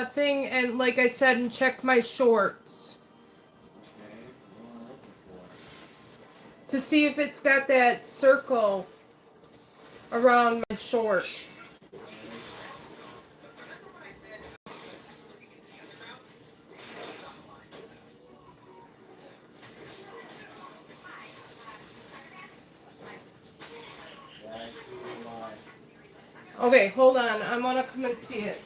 thing, and like I said, and check my shorts to see if it's got that circle around my short. Okay, hold on. I want to come and see it.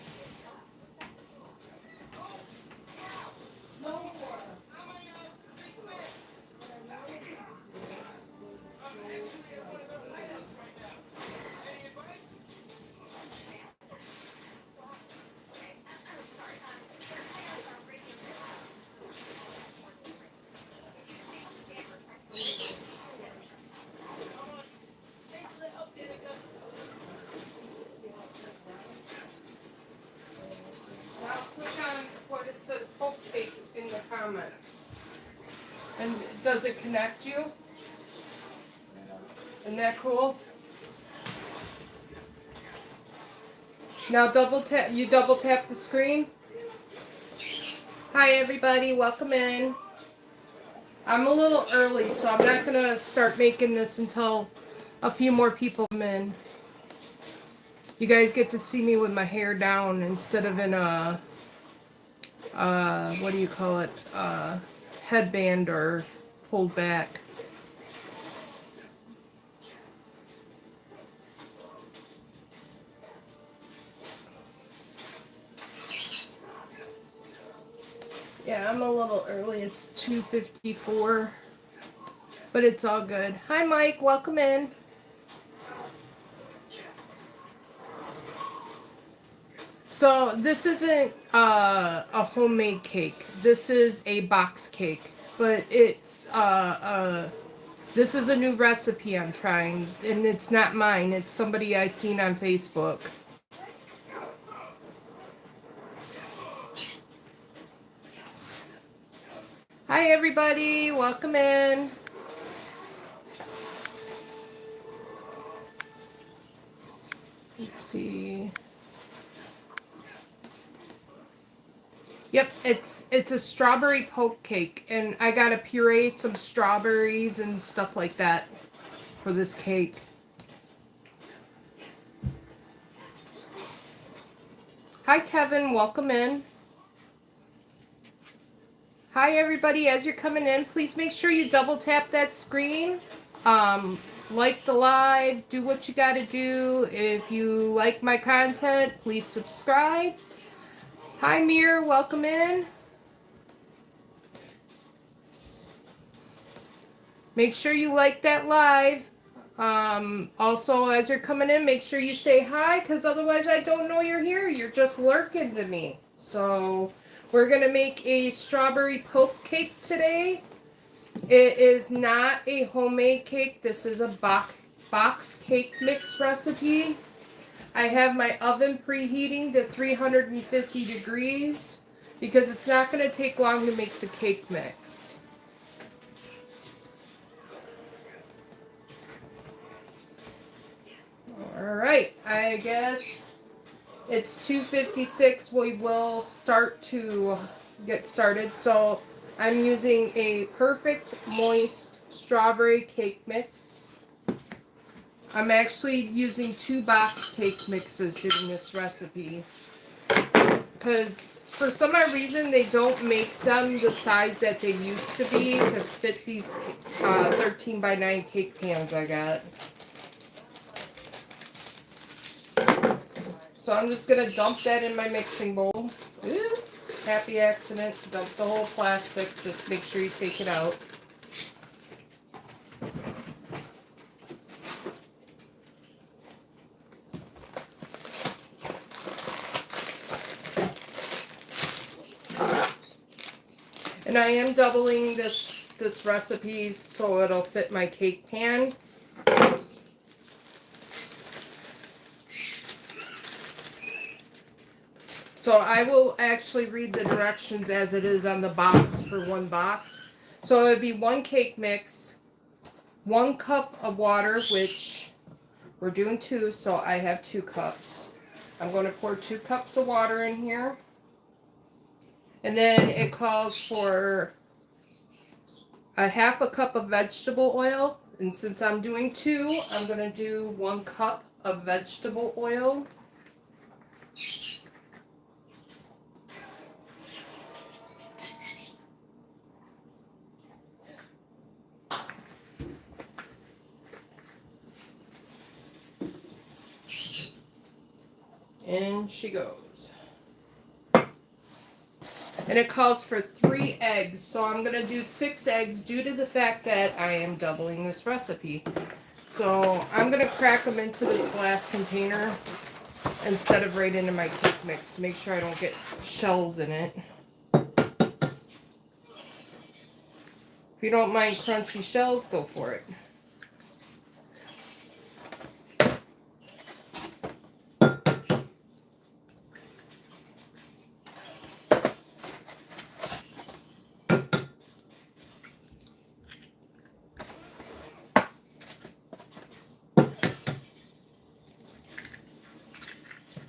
Now click on what it says poke cake in the comments. And does it connect you? Isn't that cool? Now double tap the screen. Hi everybody, welcome in. I'm a little early, so I'm not gonna start making this until a few more people come in. You guys get to see me with my hair down instead of in a what do you call it? Headband or pulled back. Yeah, I'm a little early. It's 2:54, but it's all good. Hi, Mike. Welcome in. So this isn't a homemade cake. This is a box cake, but it's this is a new recipe I'm trying, and it's not mine. It's somebody I seen on Facebook. Hi everybody, welcome in. Let's see. Yep, it's a strawberry poke cake, and I gotta puree some strawberries and stuff like that for this cake. Hi Kevin, welcome in. Hi everybody, as you're coming in, please make sure you double tap that screen. Like the live, do what you gotta do. If you like my content, please subscribe. Hi Mir, welcome in. Make sure you like that live. Also, as you're coming in, make sure you say hi, because otherwise I don't know you're here. You're just lurking to me. So we're going to make a strawberry poke cake today. It is not a homemade cake. This is a box cake mix recipe. I have my oven preheating to 350 degrees because it's not going to take long to make the cake mix. Alright, I guess it's 2:56. We will start to get started. So I'm using a perfect moist strawberry cake mix. I'm actually using 2 box cake mixes in this recipe because for some odd reason they don't make them the size that they used to be to fit these 13 by 9 cake pans I got. So I'm just going to dump that in my mixing bowl. Oops, happy accident. Dump the whole plastic. Just make sure you take it out. And I am doubling this recipe so it'll fit my cake pan. So I will actually read the directions as it is on the box for one box. So it would be 1 cake mix, 1 cup of water, which we're doing 2, so I have 2 cups. I'm going to pour 2 cups of water in here. And then it calls for a half a cup of vegetable oil. And since I'm doing 2, I'm going to do 1 cup of vegetable oil. In she goes. And it calls for 3 eggs, so I'm going to do 6 eggs due to the fact that I am doubling this recipe. So I'm going to crack them into this glass container instead of right into my cake mix to make sure I don't get shells in it. If you don't mind crunchy shells, go for it.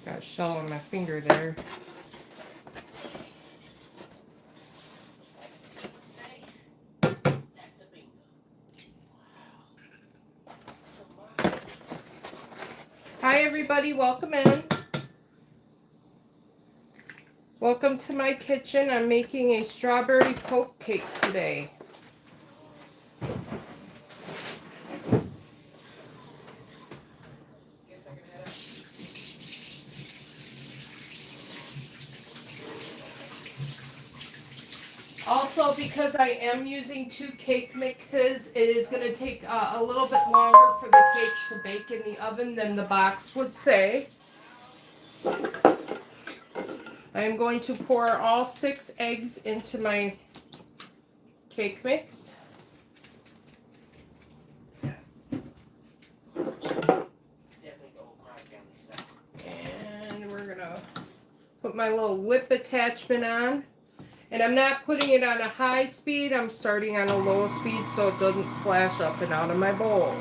Got a shell on my finger there. Hi everybody, welcome in. Welcome to my kitchen. I'm making a strawberry poke cake today. Also, because I am using 2 cake mixes, it is going to take a little bit longer for the cake to bake in the oven than the box would say. I am going to pour all 6 eggs into my cake mix. And we're going to put my little whip attachment on. And I'm not putting it on a high speed, I'm starting on a low speed so it doesn't splash up and out of my bowl.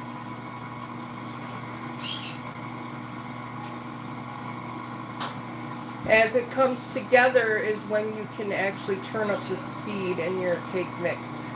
As it comes together is when you can actually turn up the speed in your cake mix.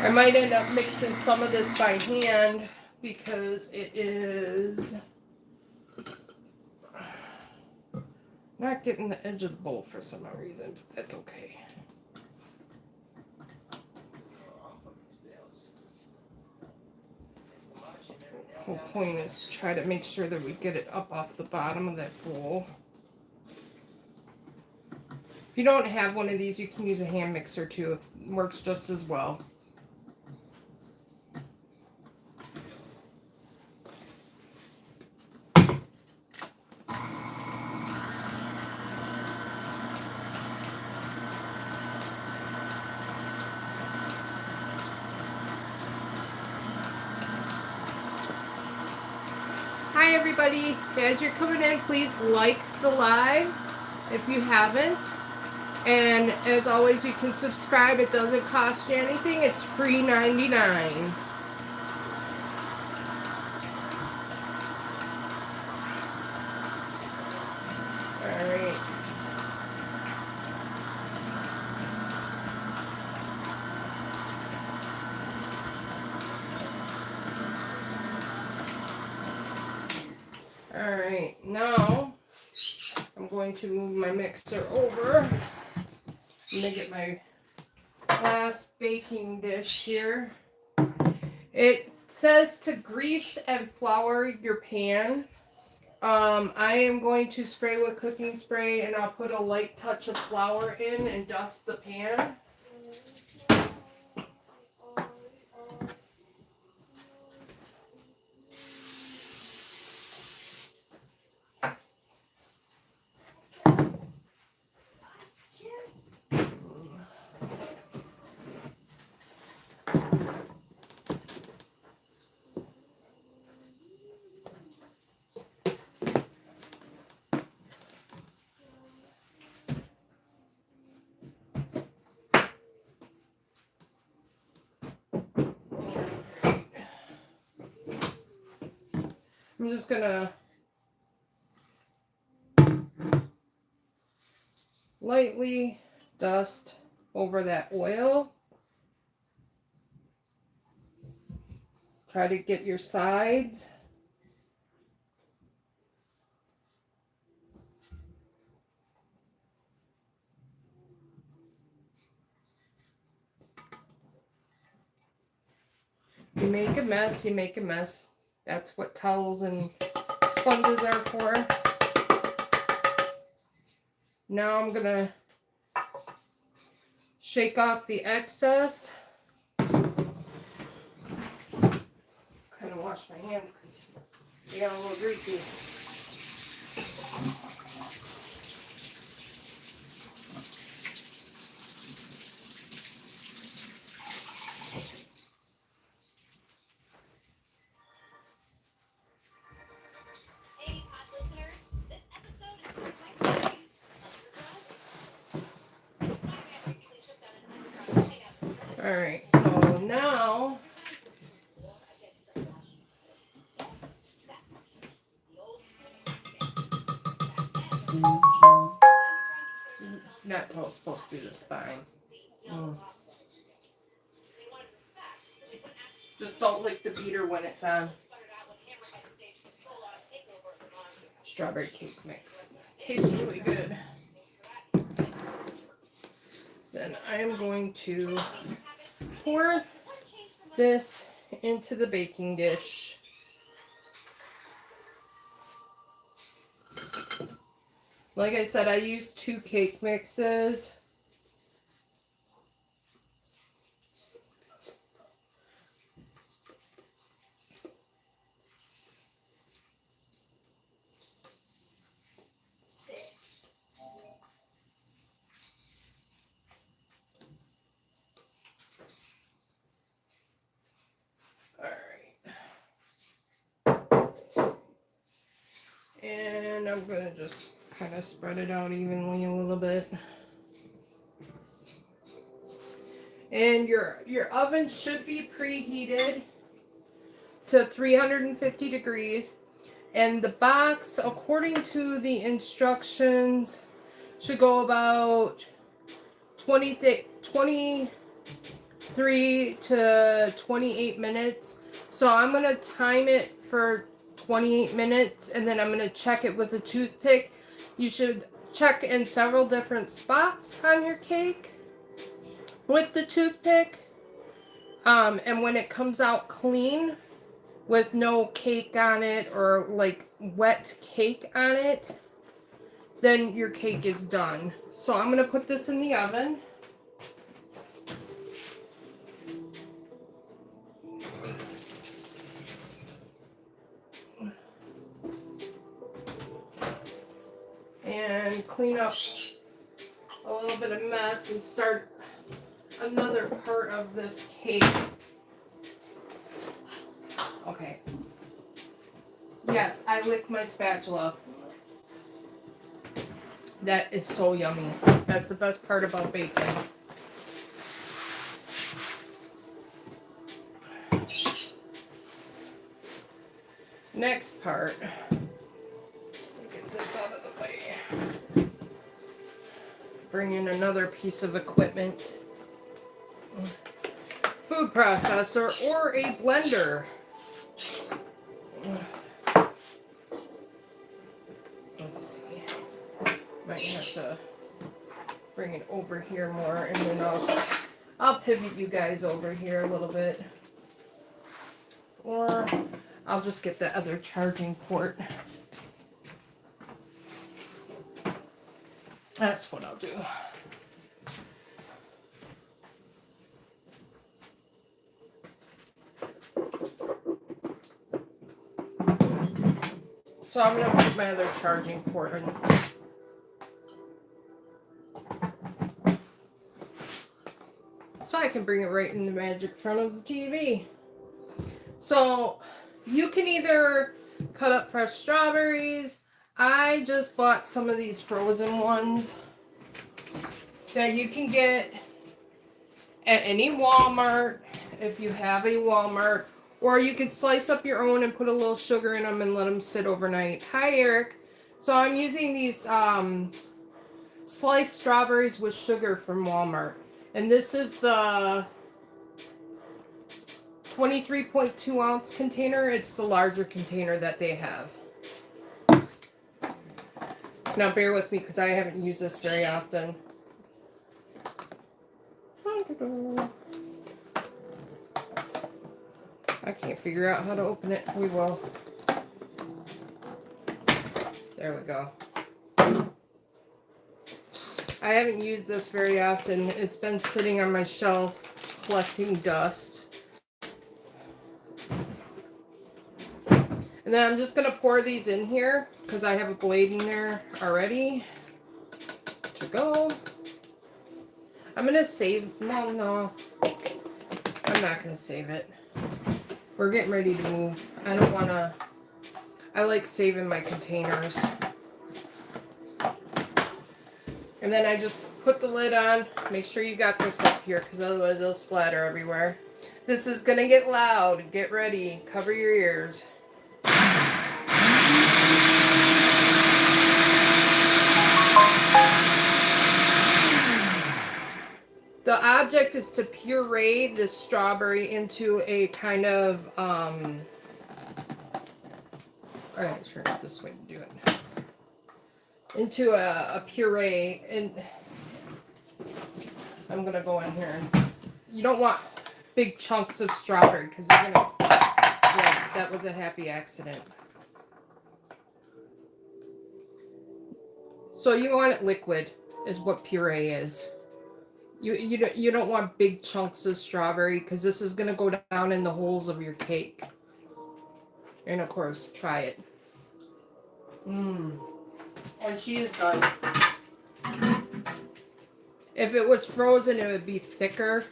I might end up mixing some of this by hand because it is not getting the edge of the bowl for some reason, but that's okay. The whole point is to try to make sure that we get it up off the bottom of that bowl. If you don't have one of these, you can use a hand mixer too. It works just as well. Hi everybody, as you're coming in, please like the live if you haven't. And as always, you can subscribe. It doesn't cost you anything. It's free 99. Alright. Alright, now I'm going to move my mixer over. Let me get my glass baking dish here. It says to grease and flour your pan. I am going to spray with cooking spray and I'll put a light touch of flour in and dust the pan. I'm just gonna lightly dust over that oil. Try to get your sides. You make a mess, you make a mess. That's what towels and sponges are for. Now I'm gonna shake off the excess. Kind of wash my hands because they got a little greasy. Alright, so now not supposed to be the spine. Just don't lick the beater when it's on. Strawberry cake mix. Tastes really good. Then I am going to pour this into the baking dish. Like I said, I use 2 cake mixes. And I'm going to just kind of spread it out evenly a little bit. And your oven should be preheated to 350 degrees. And the box, according to the instructions, should go about 23 to 28 minutes. So I'm going to time it for 28 minutes, and then I'm going to check it with a toothpick. You should check in several different spots on your cake with the toothpick. And when it comes out clean with no cake on it or like wet cake on it, then your cake is done. So I'm going to put this in the oven. And clean up a little bit of mess and start another part of this cake. Okay. Yes, I licked my spatula. That is so yummy. That's the best part about baking. Next part. Get this out of the way. Bring in another piece of equipment. Food processor or a blender. Let's see. Might have to bring it over here more, and then I'll pivot you guys over here a little bit. Or I'll just get the other charging port. That's what I'll do. So I'm going to put my other charging port in. So I can bring it right in the magic front of the TV. So you can either cut up fresh strawberries. I just bought some of these frozen ones that you can get at any Walmart if you have a Walmart, Or you could slice up your own and put a little sugar in them and let them sit overnight. Hi, Eric. So I'm using these sliced strawberries with sugar from Walmart. And this is the 23.2 ounce container. It's the larger container that they have. Now bear with me because I haven't used this very often. I can't figure out how to open it. We will. There we go. I haven't used this very often. It's been sitting on my shelf collecting dust. And then I'm just going to pour these in here because I have a blade in there already to go. I'm going to save, no, I'm not going to save it. We're getting ready to move. I don't want to, I like saving my containers. And then I just put the lid on. Make sure you got this up here because otherwise it'll splatter everywhere. This is going to get loud. Get ready. Cover your ears. The object is to puree this strawberry into a kind of, alright, turn it this way to do it. Into a puree, and I'm going to go in here. You don't want big chunks of strawberry because you're going to, yes, that was a happy accident. So you want it liquid is what puree is. You don't want big chunks of strawberry because this is going to go down in the holes of your cake. And of course, try it. When she is done. If it was frozen, it would be thicker.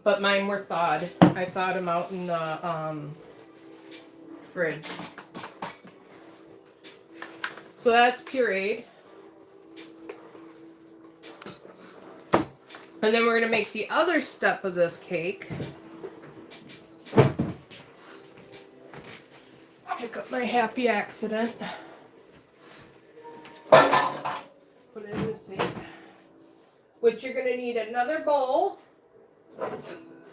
But mine were thawed. I thawed them out in the fridge. So that's pureed. And then we're going to make the other step of this cake. Pick up my happy accident. Put it in the sink. Which you're going to need another bowl. So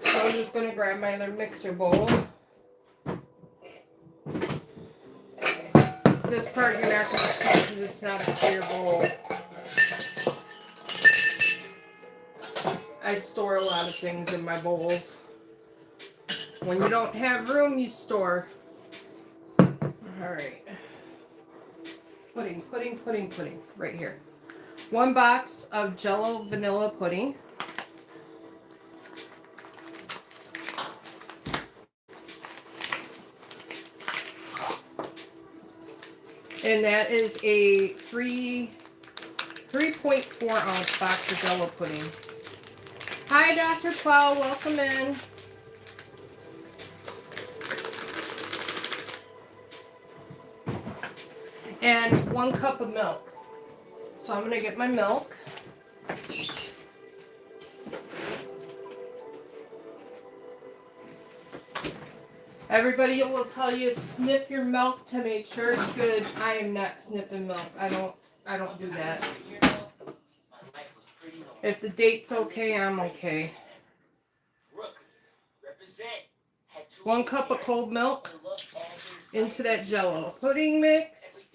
I'm just going to grab my other mixer bowl. This part you're not going to see because it's not a clear bowl. I store a lot of things in my bowls. When you don't have room, you store. Alright. Pudding. Right here. 1 box of jello vanilla pudding. And that is a 3.4 ounce box of jello pudding. Hi, Dr. Quell. Welcome in. And 1 cup of milk. So I'm going to get my milk. Everybody will tell you sniff your milk to make sure it's good. I am not sniffing milk. I don't do that. If the date's okay, I'm okay. 1 cup of cold milk into that jello pudding mix.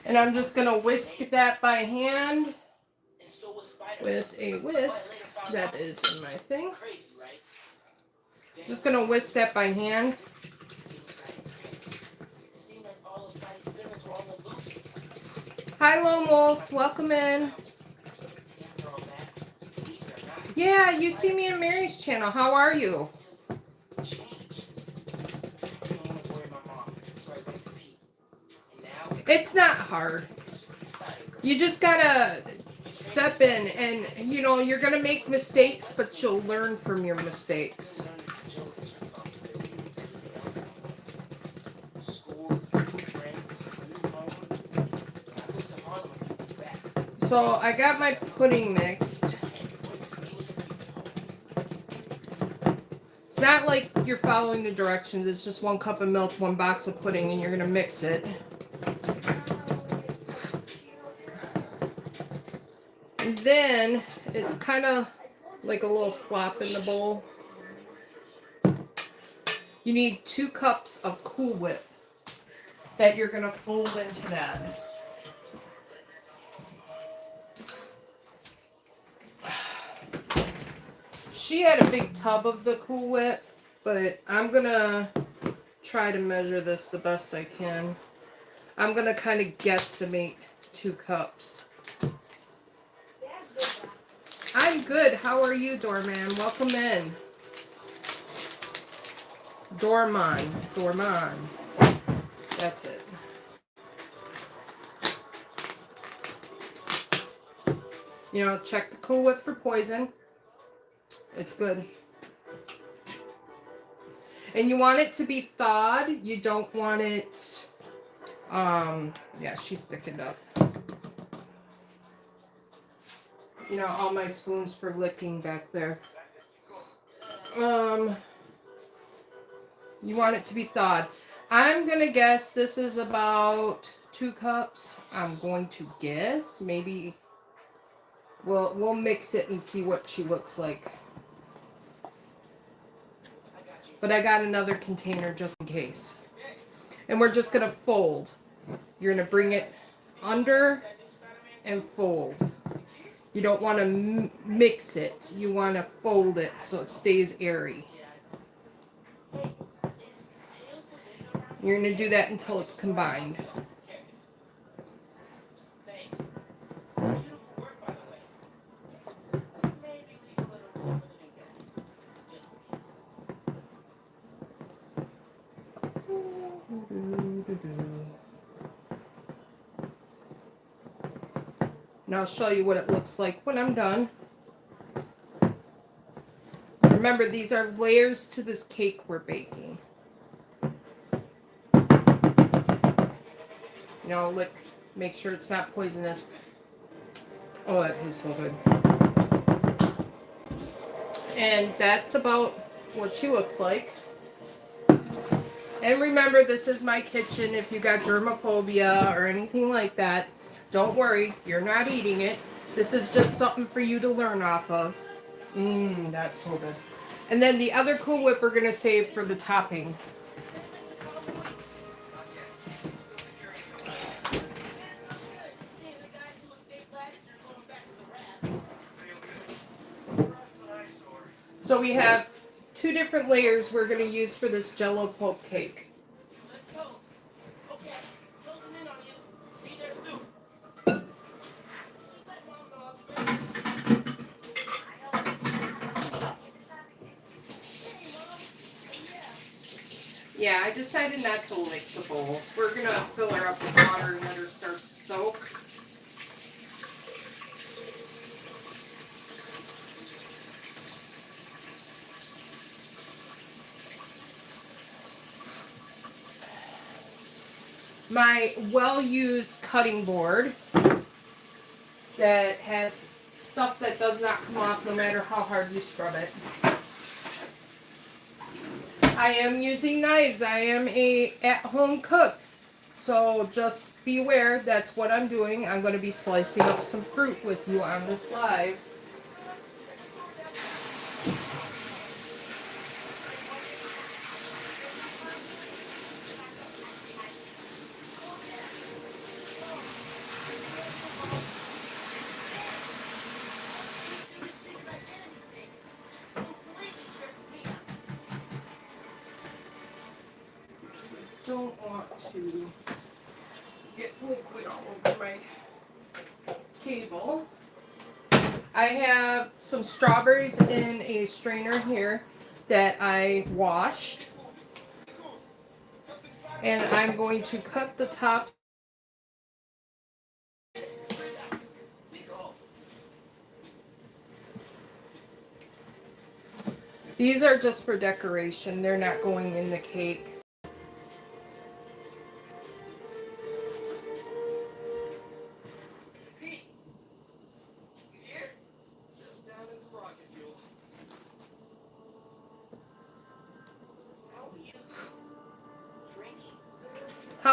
And I'm just going to whisk that by hand with a whisk that is in my thing. Just going to whisk that by hand. Hi, Lone Wolf. Welcome in. Yeah, you see me in Mary's channel. How are you? It's not hard. You just gotta step in and, you know, you're gonna make mistakes, but you'll learn from your mistakes. So I got my pudding mixed. It's not like you're following the directions. It's just 1 cup of milk, 1 box of pudding, and you're going to mix it. And then it's kind of like a little slop in the bowl. You need 2 cups of Cool Whip that you're going to fold into that. She had a big tub of the Cool Whip, but I'm going to try to measure this the best I can. I'm going to kind of guesstimate 2 cups. I'm good. How are you, Doorman? Welcome in. Doorman. That's it. You know, check the Cool Whip for poison. It's good. And you want it to be thawed. You don't want it, yeah, she's thickened up. You know, all my spoons for licking back there. You want it to be thawed. I'm going to guess this is about 2 cups. I'm going to guess. Maybe we'll mix it and see what she looks like. But I got another container just in case. And we're just going to fold. You're going to bring it under and fold. You don't want to mix it. You want to fold it so it stays airy. You're going to do that until it's combined. And I'll show you what it looks like when I'm done. Remember, these are layers to this cake we're baking. You know, make sure it's not poisonous. Oh, that tastes so good. And that's about what she looks like. And remember, this is my kitchen. If you got germophobia or anything like that, don't worry, you're not eating it. This is just something for you to learn off of. That's so good. And then the other Cool Whip we're going to save for the topping. So we have 2 different layers we're going to use for this jello poke cake. Yeah, I decided not to lick the bowl. We're going to fill her up with water and let her start to soak. My well-used cutting board that has stuff that does not come off no matter how hard you scrub it. I am using knives. I am a at-home cook. So just be aware that's what I'm doing. I'm going to be slicing up some fruit with you on this live. Don't want to get liquid all over my table. I have some strawberries in a strainer here that I washed. And I'm going to cut the top. These are just for decoration. They're not going in the cake.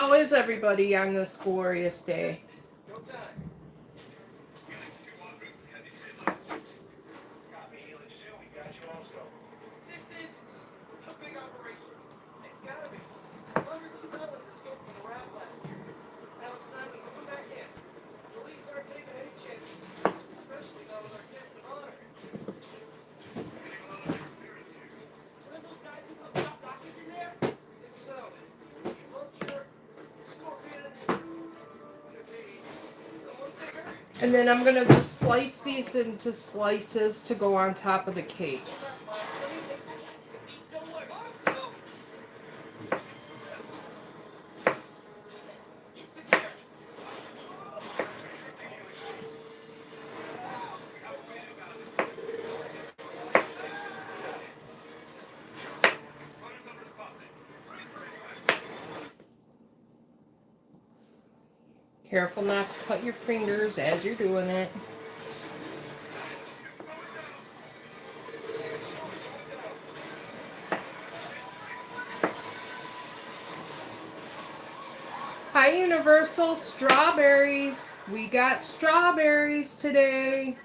How is everybody on this glorious day? And then I'm gonna just slice these into slices to go on top of the cake. Careful not to cut your fingers as you're doing it. Hi, Universal Strawberries. We got strawberries today.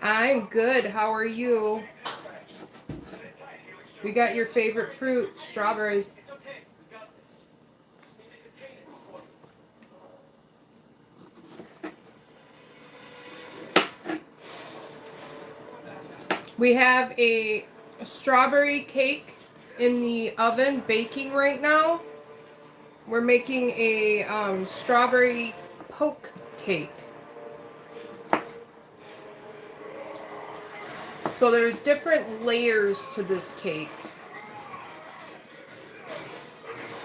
I'm good. How are you? We got your favorite fruit, strawberries. We have a strawberry cake in the oven baking right now. We're making a strawberry poke cake. So there's different layers to this cake.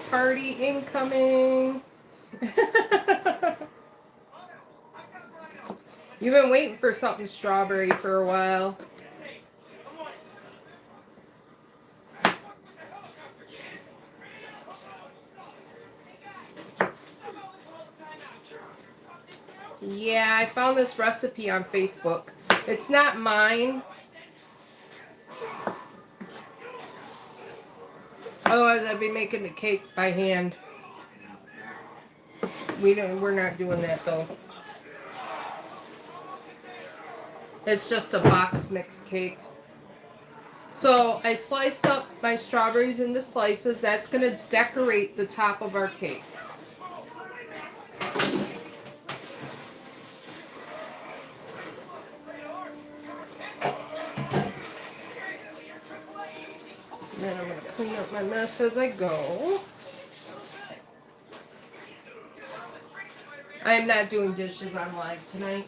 Party incoming. You've been waiting for something strawberry for a while. Yeah, I found this recipe on Facebook. It's not mine. Otherwise, I'd be making the cake by hand. We're not doing that though. It's just a box mix cake. So I sliced up my strawberries into slices. That's gonna decorate the top of our cake. And then I'm going to clean up my mess as I go. I am not doing dishes on live tonight.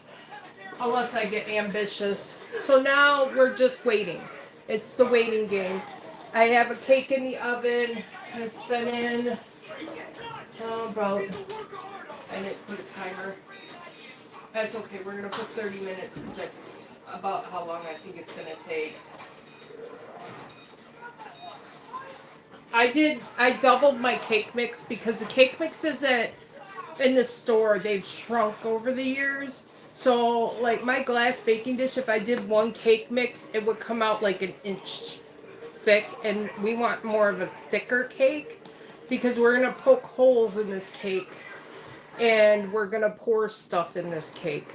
Unless I get ambitious. So now we're just waiting. It's the waiting game. I have a cake in the oven. It's been in about... I didn't put a timer. That's okay. We're going to put 30 minutes because that's about how long I think it's going to take. I doubled my cake mix because the cake mixes that in the store, they've shrunk over the years. So, like my glass baking dish, if I did one cake mix, it would come out like an inch thick. And we want more of a thicker cake because we're going to poke holes in this cake. And we're going to pour stuff in this cake.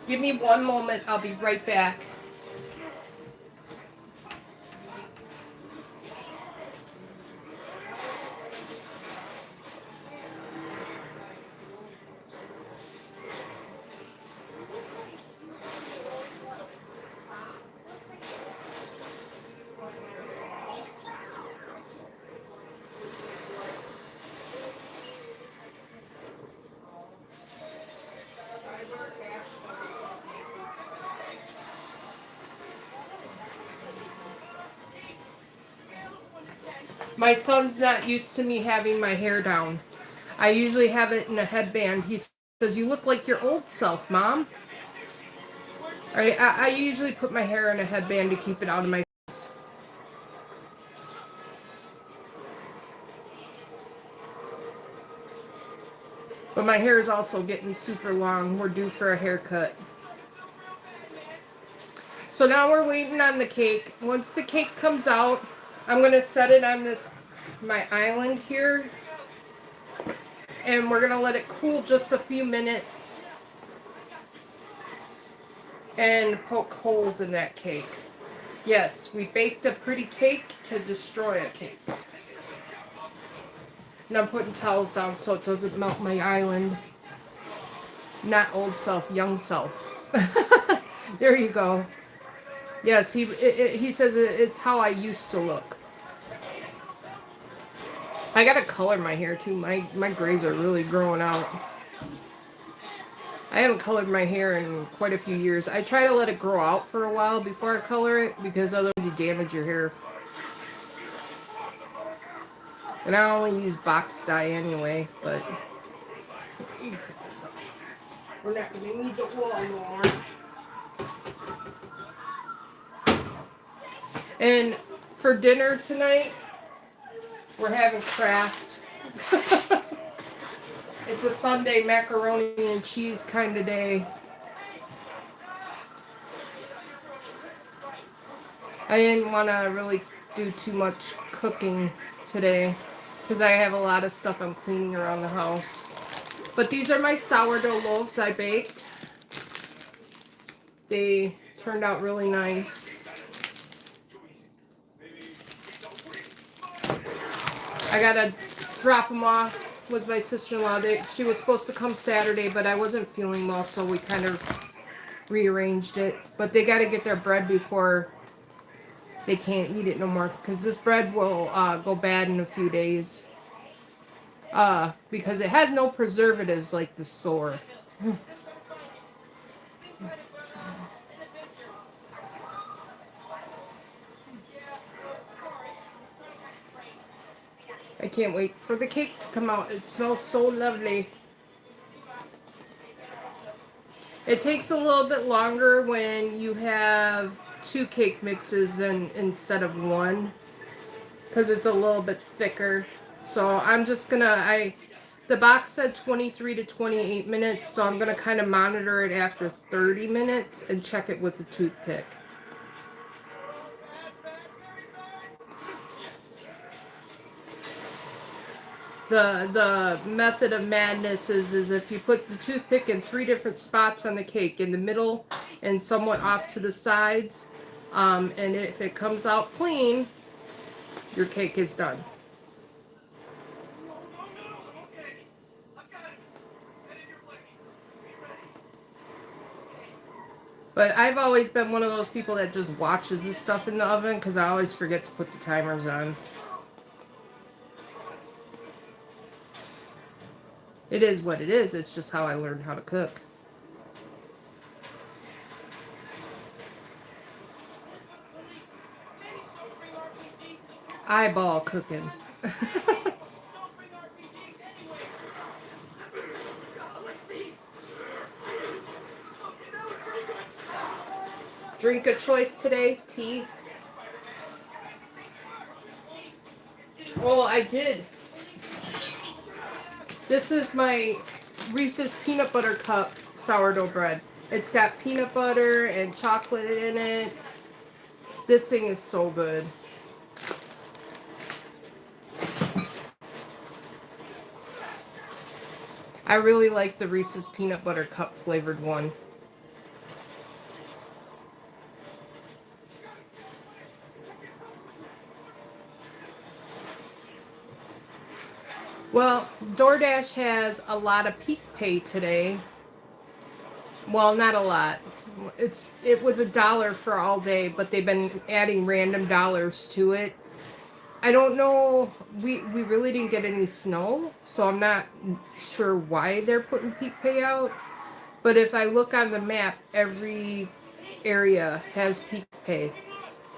Give me one moment. I'll be right back. My son's not used to me having my hair down. I usually have it in a headband. He says, "You look like your old self, Mom." I usually put my hair in a headband to keep it out of my face. But my hair is also getting super long. We're due for a haircut. So now we're waiting on the cake. Once the cake comes out, I'm going to set it on my island here. And we're going to let it cool just a few minutes. And poke holes in that cake. Yes, we baked a pretty cake to destroy a cake. And I'm putting towels down so it doesn't melt my island. Not old self, young self. There you go. Yes, he says it's how I used to look. I gotta color my hair too. My grays are really growing out. I haven't colored my hair in quite a few years. I try to let it grow out for a while before I color it because otherwise you damage your hair. And I only use box dye anyway, but we're not gonna need the wall anymore. And for dinner tonight, we're having Kraft. It's a Sunday macaroni and cheese kind of day. I didn't want to really do too much cooking today because I have a lot of stuff I'm cleaning around the house. But these are my sourdough loaves I baked. They turned out really nice. I gotta drop them off with my sister-in-law. She was supposed to come Saturday, but I wasn't feeling well, so we kind of rearranged it. But they gotta get their bread before they can't eat it no more, because this bread will go bad in a few days. Because it has no preservatives like the store. I can't wait for the cake to come out. It smells so lovely. It takes a little bit longer when you have 2 cake mixes than instead of 1, because it's a little bit thicker. So I'm just gonna, the box said 23 to 28 minutes, so I'm gonna kind of monitor it after 30 minutes and check it with the toothpick. The method of madness is if you put the toothpick in 3 different spots on the cake, in the middle and somewhat off to the sides, and if it comes out clean, your cake is done. But I've always been one of those people that just watches this stuff in the oven because I always forget to put the timers on. It is what it is. It's just how I learned how to cook. Eyeball cooking. Drink of choice today, tea. Oh, I did. This is my Reese's Peanut Butter Cup sourdough bread. It's got peanut butter and chocolate in it. This thing is so good. I really like the Reese's Peanut Butter Cup flavored one. Well, DoorDash has a lot of peak pay today. Well, not a lot. It was $1 for all day, but they've been adding random dollars to it. I don't know. We really didn't get any snow, so I'm not sure why they're putting peak pay out. But if I look on the map, every area has peak pay.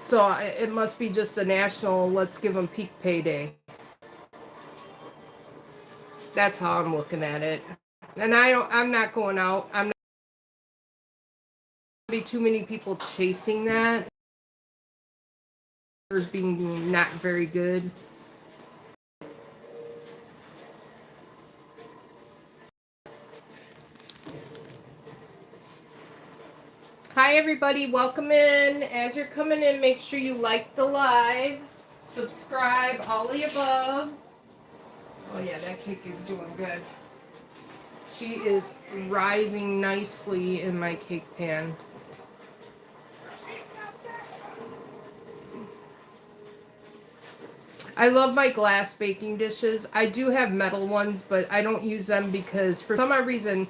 So it must be just a national, let's give them peak pay day. That's how I'm looking at it. And I'm not going out. I'm not be too many people chasing that. There's being not very good. Hi everybody, welcome in. As you're coming in, make sure you like the live. subscribe, all the above. Oh yeah, that cake is doing good. She is rising nicely in my cake pan. I love my glass baking dishes. I do have metal ones, but I don't use them because for some odd reason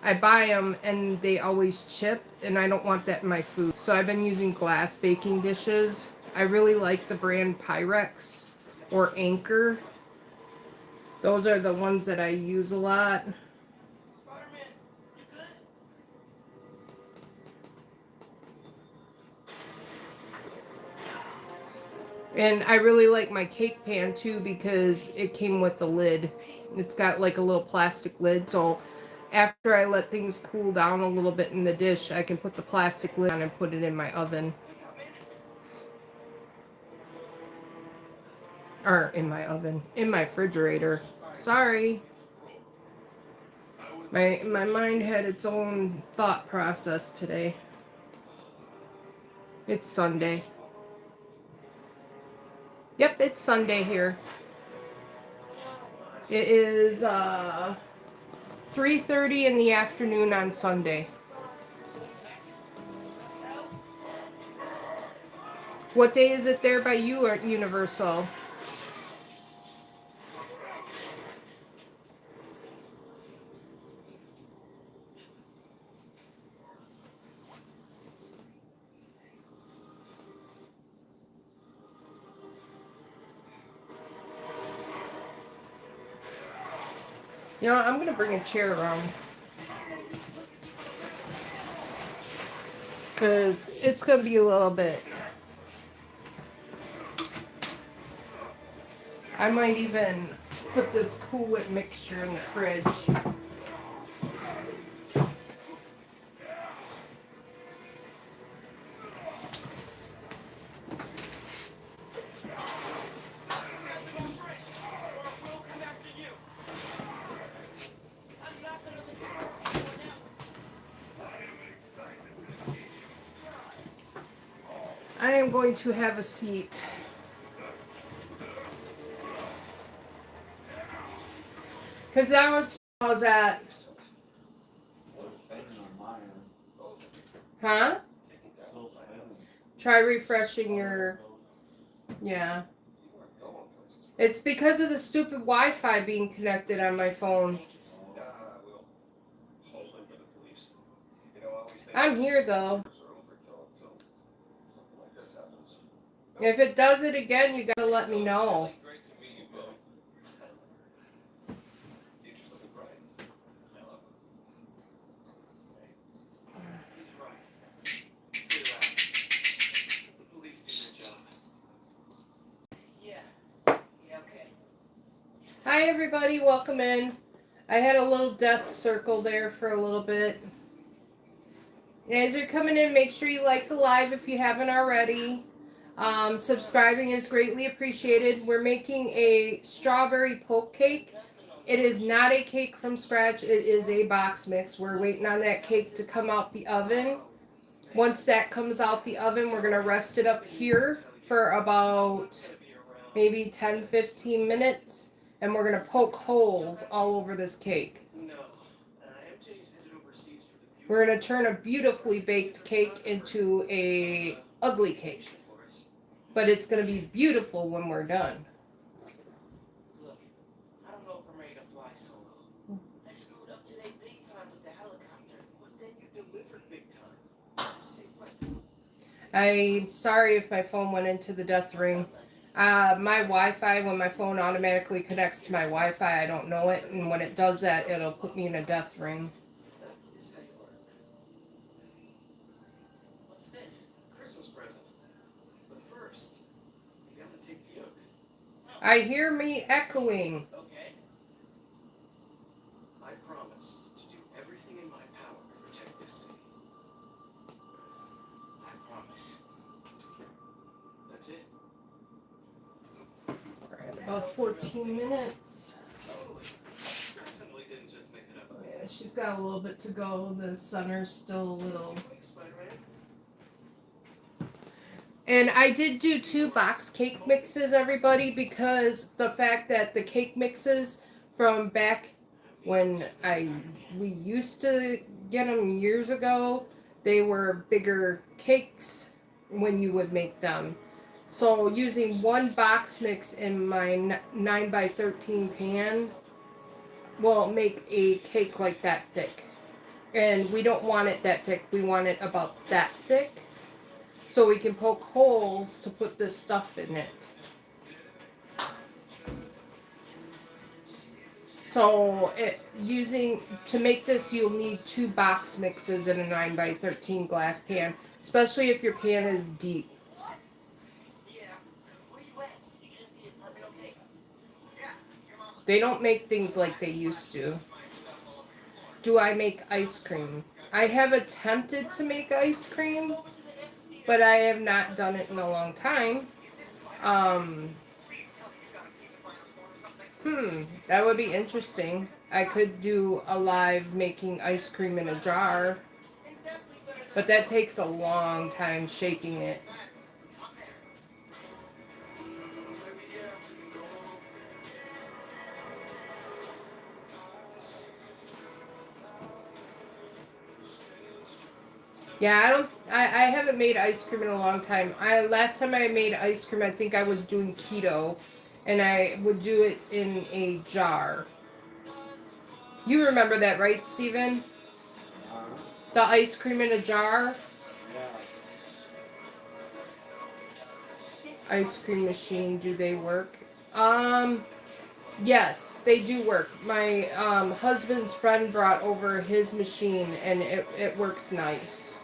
I buy them and they always chip, and I don't want that in my food. So I've been using glass baking dishes. I really like the brand Pyrex or Anchor. Those are the ones that I use a lot. And I really like my cake pan too because it came with a lid. It's got like a little plastic lid, so after I let things cool down a little bit in the dish, I can put the plastic lid on and put it in my oven. Or in my oven. In my refrigerator. Sorry. My mind had its own thought process today. It's Sunday. Yep, it's Sunday here. It is 3:30 in the afternoon on Sunday. What day is it there by you at Universal? You know, I'm going to bring a chair around. Because it's going to be a little bit. I might even put this Cool Whip mixture in the fridge. I am going to have a seat. Because that was at. Huh? Try refreshing your. Yeah. It's because of the stupid Wi-Fi being connected on my phone. I'm here though. If it does it again, you gotta let me know. Hi everybody, welcome in. I had a little death circle there for a little bit. As you're coming in, make sure you like the live if you haven't already. Subscribing is greatly appreciated. We're making a strawberry poke cake. It is not a cake from scratch. It is a box mix. We're waiting on that cake to come out the oven. Once that comes out the oven, we're going to rest it up here for about maybe 10-15 minutes. And we're going to poke holes all over this cake. We're going to turn a beautifully baked cake into a ugly cake. But it's going to be beautiful when we're done. Look, I don't know if I'm ready to fly solo. I screwed up today big time with the helicopter. But then you delivered big time. I'm sorry if my phone went into the death ring. My Wi-Fi, when my phone automatically connects to my Wi-Fi, I don't know it. And when it does that, it'll put me in a death ring. What's this? Christmas present. But first, you gotta take the oath. I hear me echoing. Okay. I promise to do everything in my power to protect this city. I promise. That's it. We're at about 14 minutes. Totally. Definitely didn't just make it up. Oh yeah, she's got a little bit to go. The center's still a little. And I did do 2 box cake mixes, everybody, because the fact that the cake mixes from back when we used to get them years ago, they were bigger cakes when you would make them. So using 1 box mix in my 9 by 13 pan will make a cake like that thick. And we don't want it that thick. We want it about that thick. So we can poke holes to put this stuff in it. So to make this, you'll need 2 box mixes in a 9 by 13 glass pan, especially if your pan is deep. They don't make things like they used to. Do I make ice cream? I have attempted to make ice cream, but I have not done it in a long time. That would be interesting. I could do a live making ice cream in a jar, but that takes a long time shaking it. Yeah, I haven't made ice cream in a long time. Last time I made ice cream, I think I was doing keto, and I would do it in a jar. You remember that, right, Steven? The ice cream in a jar? Ice cream machine, do they work? Yes, they do work. My husband's friend brought over his machine, and it works nice.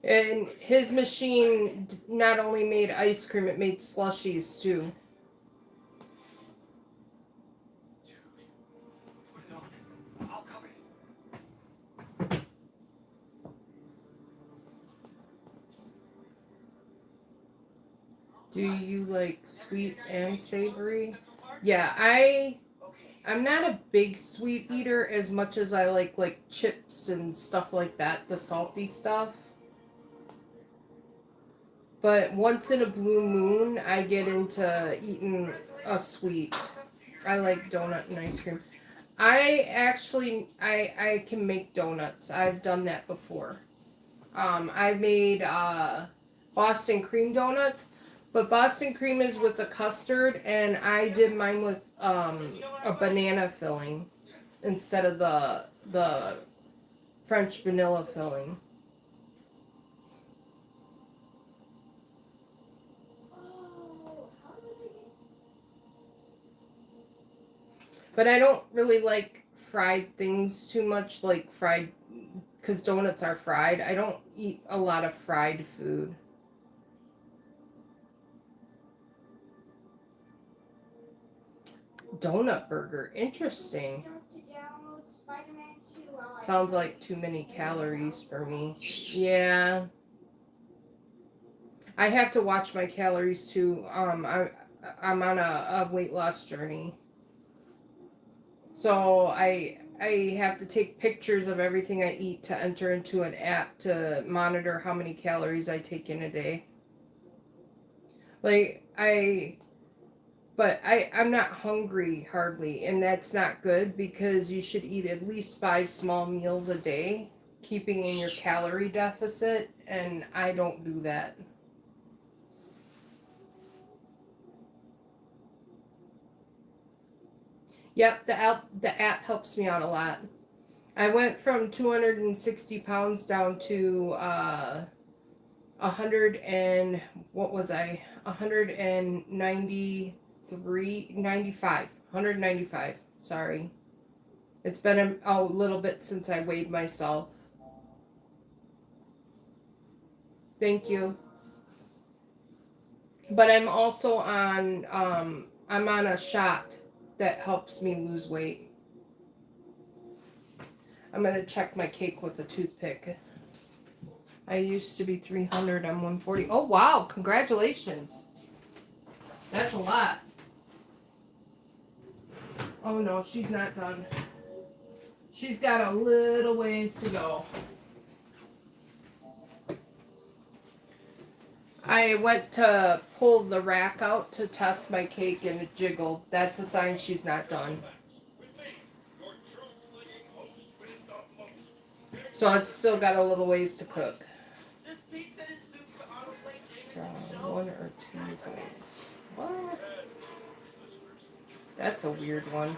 And his machine not only made ice cream, it made slushies too. Do you like sweet and savory? Yeah, I'm not a big sweet eater as much as I like chips and stuff like that, the salty stuff. But once in a blue moon, I get into eating a sweet. I like donut and ice cream. I can make donuts. I've done that before. I made Boston cream donuts, but Boston cream is with a custard, and I did mine with a banana filling instead of the French vanilla filling. But I don't really like fried things too much, like fried, because donuts are fried. I don't eat a lot of fried food. Donut burger, interesting. Sounds like too many calories for me. Yeah. I have to watch my calories too. I'm on a weight loss journey. So I have to take pictures of everything I eat to enter into an app to monitor how many calories I take in a day. I'm not hungry hardly, and that's not good because you should eat at least 5 small meals a day, keeping in your calorie deficit, and I don't do that. Yep, the app helps me out a lot. I went from 260 pounds down to 100 and what was I? 193, 95, 195. Sorry. It's been a little bit since I weighed myself. Thank you. But I'm also on I'm on a shot that helps me lose weight. I'm gonna check my cake with a toothpick. I used to be 300, I'm 140. Oh wow, congratulations. That's a lot. Oh no, she's not done. She's got a little ways to go. I went to pull the rack out to test my cake and it jiggled. That's a sign she's not done. So it's still got a little ways to cook. One or two bowls. What? That's a weird one.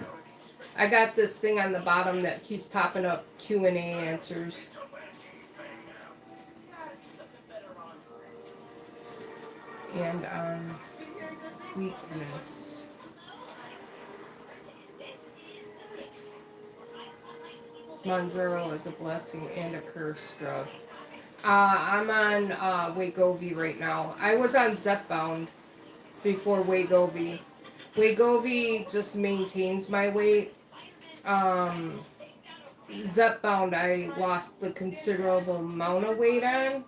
I got this thing on the bottom that keeps popping up Q&A answers. And weakness. Monjaro is a blessing and a curse drug. I'm on Wegovy right now. I was on Zepbound before Wegovy. Wegovy just maintains my weight. Zepbound I lost the considerable amount of weight on.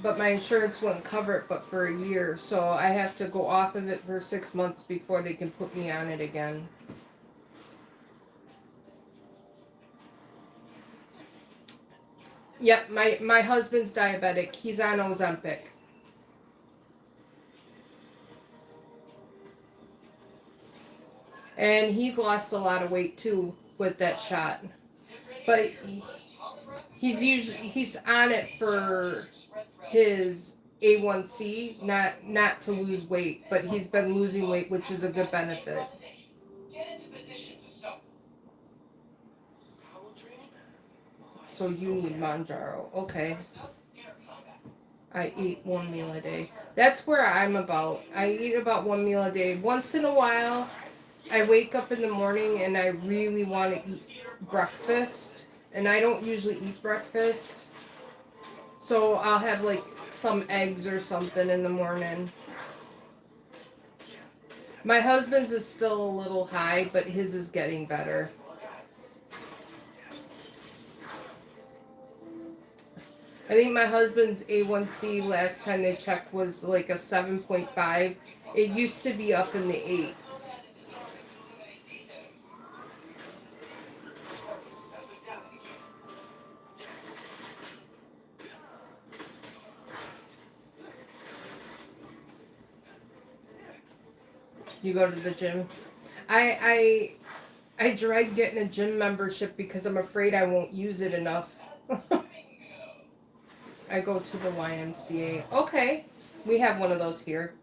But my insurance wouldn't cover it but for a year, so I have to go off of it for 6 months before they can put me on it again. Yep, my husband's diabetic. He's on Ozempic. And he's lost a lot of weight too with that shot. But he's on it for his A1C, not to lose weight, but he's been losing weight, which is a good benefit. So you need Manjaro. Okay. I eat one meal a day. That's where I'm about. I eat about one meal a day. Once in a while, I wake up in the morning and I really want to eat breakfast. And I don't usually eat breakfast. So I'll have like some eggs or something in the morning. My husband's is still a little high, but his is getting better. I think my husband's A1C last time they checked was like a 7.5. It used to be up in the 8s. You go to the gym? I dread getting a gym membership because I'm afraid I won't use it enough. I go to the YMCA. Okay, we have one of those here.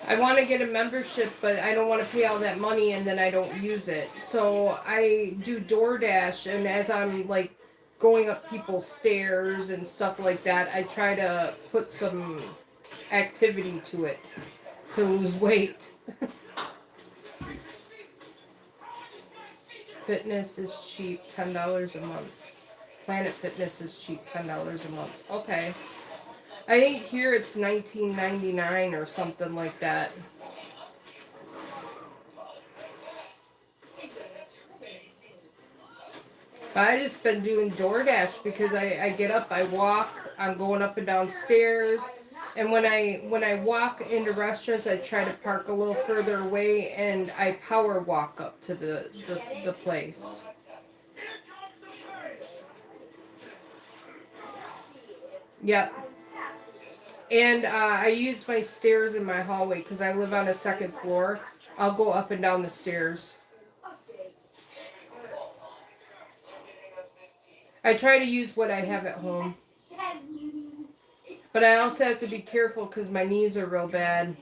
I want to get a membership, but I don't want to pay all that money and then I don't use it. So I do DoorDash, and as I'm like going up people's stairs and stuff like that, I try to put some activity to it to lose weight. Fitness is cheap, $10 a month. Planet Fitness is cheap, $10 a month. Okay. I think here it's $19.99 or something like that. I just been doing DoorDash because I get up, I walk, I'm going up and down stairs, and when I walk into restaurants, I try to park a little further away, and I power walk up to the place. Yep. And I use my stairs in my hallway because I live on a second floor. I'll go up and down the stairs. I try to use what I have at home. But I also have to be careful because my knees are real bad.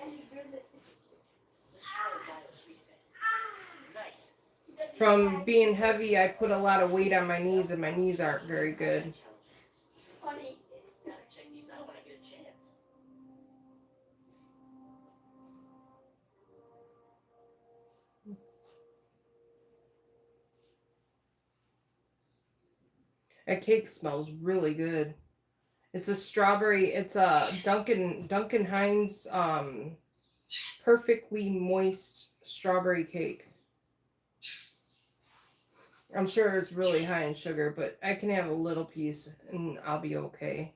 From being heavy, I put a lot of weight on my knees, and my knees aren't very good. That cake smells really good. It's a strawberry. It's a Duncan Hines perfectly moist strawberry cake. I'm sure it's really high in sugar, but I can have a little piece and I'll be okay.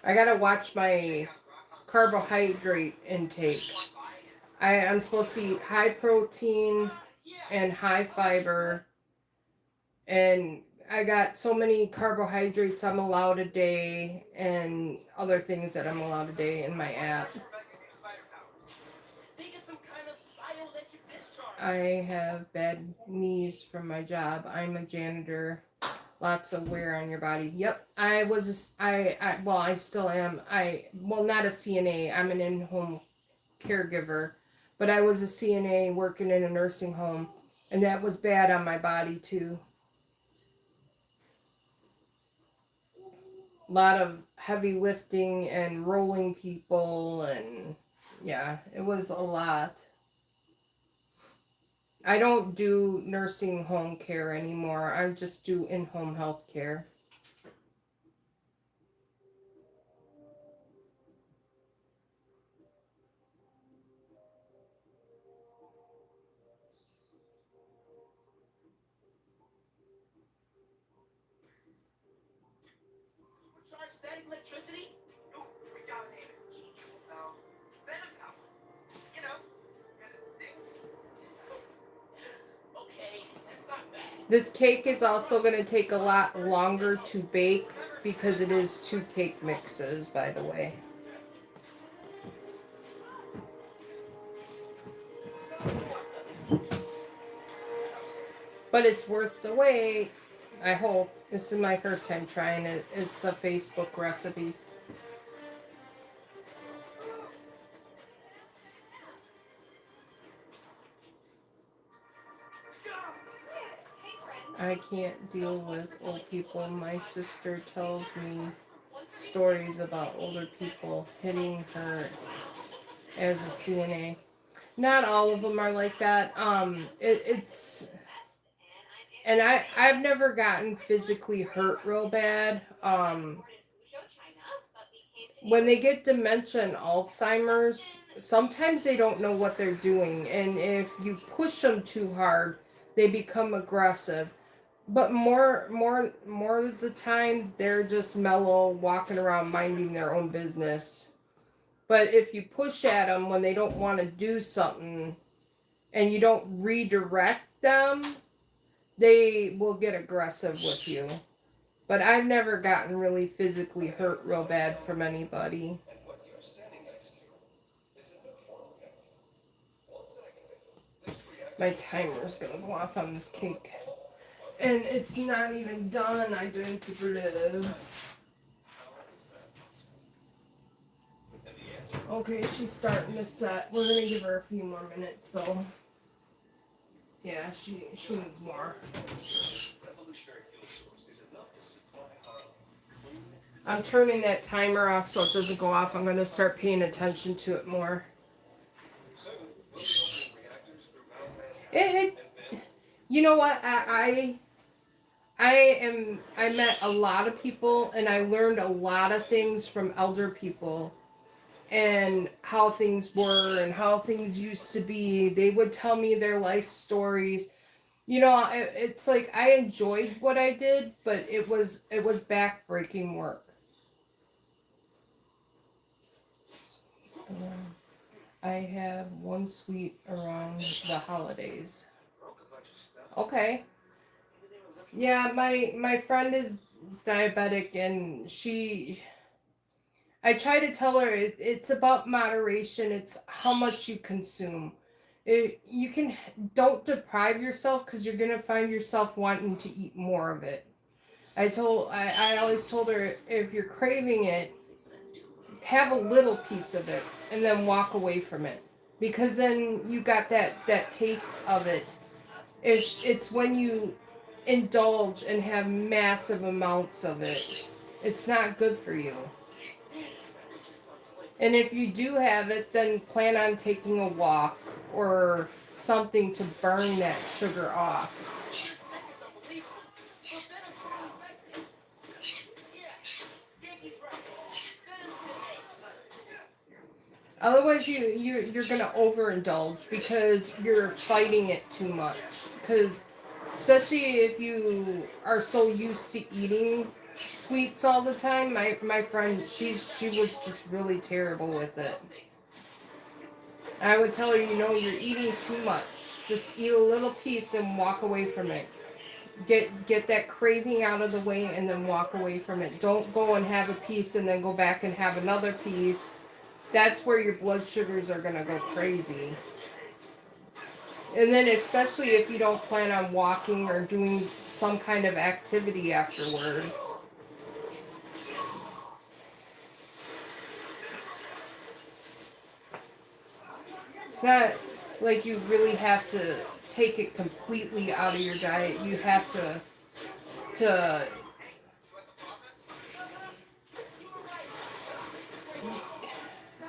I gotta watch my carbohydrate intake. I'm supposed to eat high protein and high fiber, and I got so many carbohydrates I'm allowed a day and other things that I'm allowed a day in my app. I have bad knees from my job. I'm a janitor. Lots of wear on your body. Yep, I was. Well, I still am. Well, not a CNA. I'm an in-home caregiver, but I was a CNA working in a nursing home, and that was bad on my body too. A lot of heavy lifting and rolling people, and yeah, it was a lot. I don't do nursing home care anymore. I just do in-home health care. Charge static electricity? No, we gotta name it. No. Venom power. You know, because it stings. Okay, that's not bad. This cake is also going to take a lot longer to bake because it is 2 cake mixes, by the way. But it's worth the wait. I hope. This is my first time trying it. It's a Facebook recipe. I can't deal with old people. My sister tells me stories about older people hitting her as a CNA. Not all of them are like that. It's and I've never gotten physically hurt real bad. When they get dementia and Alzheimer's, sometimes they don't know what they're doing, and if you push them too hard, they become aggressive. But more of the time, they're just mellow, walking around minding their own business. But if you push at them when they don't want to do something, and you don't redirect them, they will get aggressive with you. But I've never gotten really physically hurt real bad from anybody. My timer's gonna go off on this cake. And it's not even done, I don't believe. Okay, she's starting to set. We're gonna give her a few more minutes though. Yeah, she needs more. I'm turning that timer off so it doesn't go off. I'm gonna start paying attention to it more. It you know what? I met a lot of people and I learned a lot of things from elder people and how things were and how things used to be. They would tell me their life stories. You know, it's like I enjoyed what I did, but it was backbreaking work. I have one sweet around the holidays. Okay. Yeah, my friend is diabetic and I try to tell her it's about moderation. It's how much you consume. You can don't deprive yourself because you're gonna find yourself wanting to eat more of it. I always told her if you're craving it, have a little piece of it and then walk away from it because then you got that taste of it. It's when you indulge and have massive amounts of it. It's not good for you. And if you do have it, then plan on taking a walk or something to burn that sugar off. Otherwise, you're gonna overindulge because you're fighting it too much. Because especially if you are so used to eating sweets all the time, my friend, she was just really terrible with it. I would tell her, you're eating too much. Just eat a little piece and walk away from it. Get that craving out of the way and then walk away from it. Don't go and have a piece and then go back and have another piece. That's where your blood sugars are gonna go crazy. And then especially if you don't plan on walking or doing some kind of activity afterward. It's not like you really have to take it completely out of your diet. You have to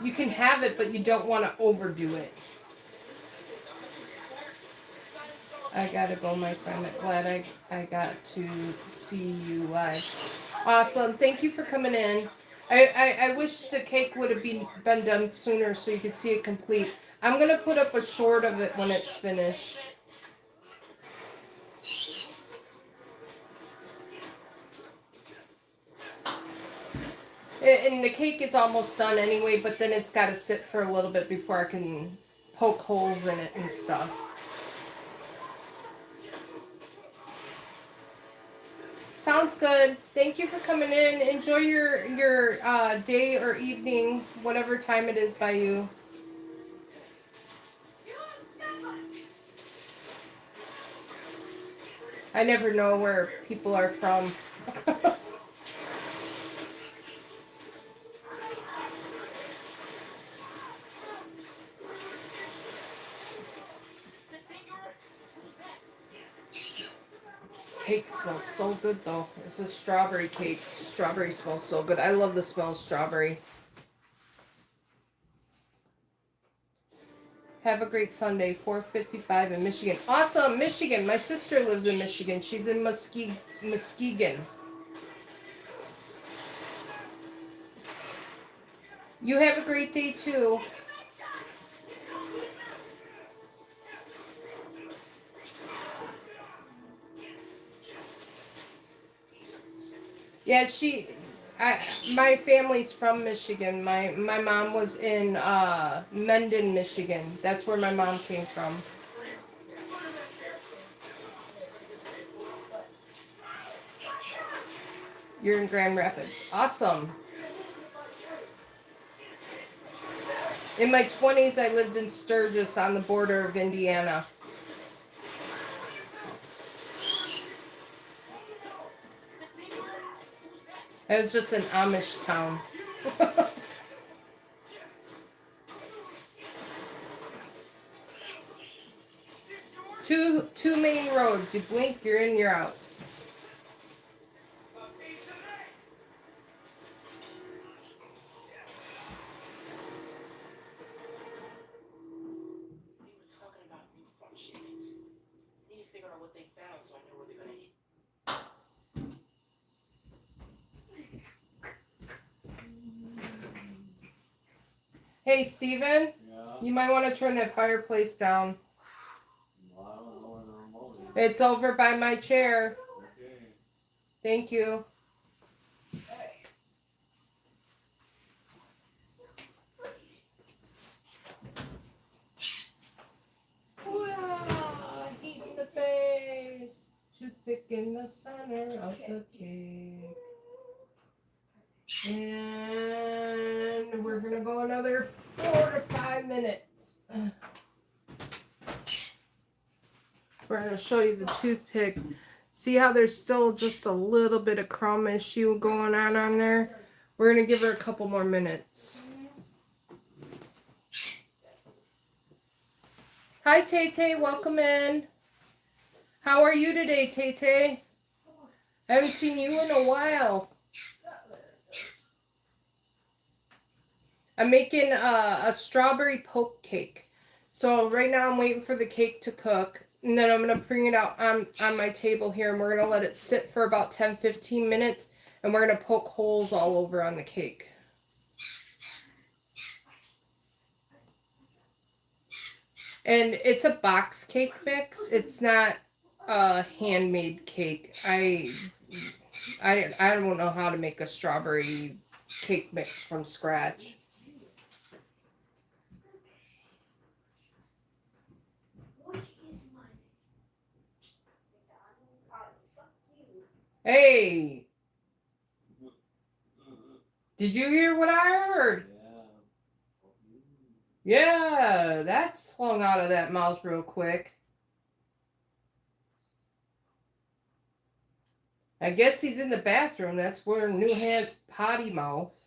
you can have it, but you don't want to overdo it. I gotta go, my friend. I'm glad I got to see you live. Awesome. Thank you for coming in. I wish the cake would have been done sooner so you could see it complete. I'm going to put up a short of it when it's finished. And the cake is almost done anyway, but then it's got to sit for a little bit before I can poke holes in it and stuff. Sounds good. Thank you for coming in. Enjoy your day or evening, whatever time it is by you. I never know where people are from. Cake smells so good though. It's a strawberry cake. Strawberry smells so good. I love the smell of strawberry. Have a great Sunday. 4:55 in Michigan. Awesome, Michigan. My sister lives in Michigan. She's in Muskegon. You have a great day too. Yeah, my family's from Michigan. My mom was in Mendon, Michigan. That's where my mom came from. You're in Grand Rapids. Awesome. In my 20s, I lived in Sturgis on the border of Indiana. It was just an Amish town. Two main roads. You blink, you're in, you're out. Hey, Steven, you might want to turn that fireplace down. It's over by my chair. Thank you. Heat in the face. Toothpick in the center of the cake. And we're going to go another 4 to 5 minutes. We're going to show you the toothpick. See how there's still just a little bit of crumb issue going on there? We're going to give her a couple more minutes. Hi, Tay-Tay. Welcome in. How are you today, Tay-Tay? I haven't seen you in a while. I'm making a strawberry poke cake. So right now I'm waiting for the cake to cook. And then I'm going to bring it out on my table here. And we're going to let it sit for about 10-15 minutes. And we're going to poke holes all over on the cake. And it's a box cake mix. It's not a handmade cake. I don't know how to make a strawberry cake mix from scratch. Hey, did you hear what I heard? Yeah, that slung out of that mouth real quick. I guess he's in the bathroom. That's where New Hand's potty mouth.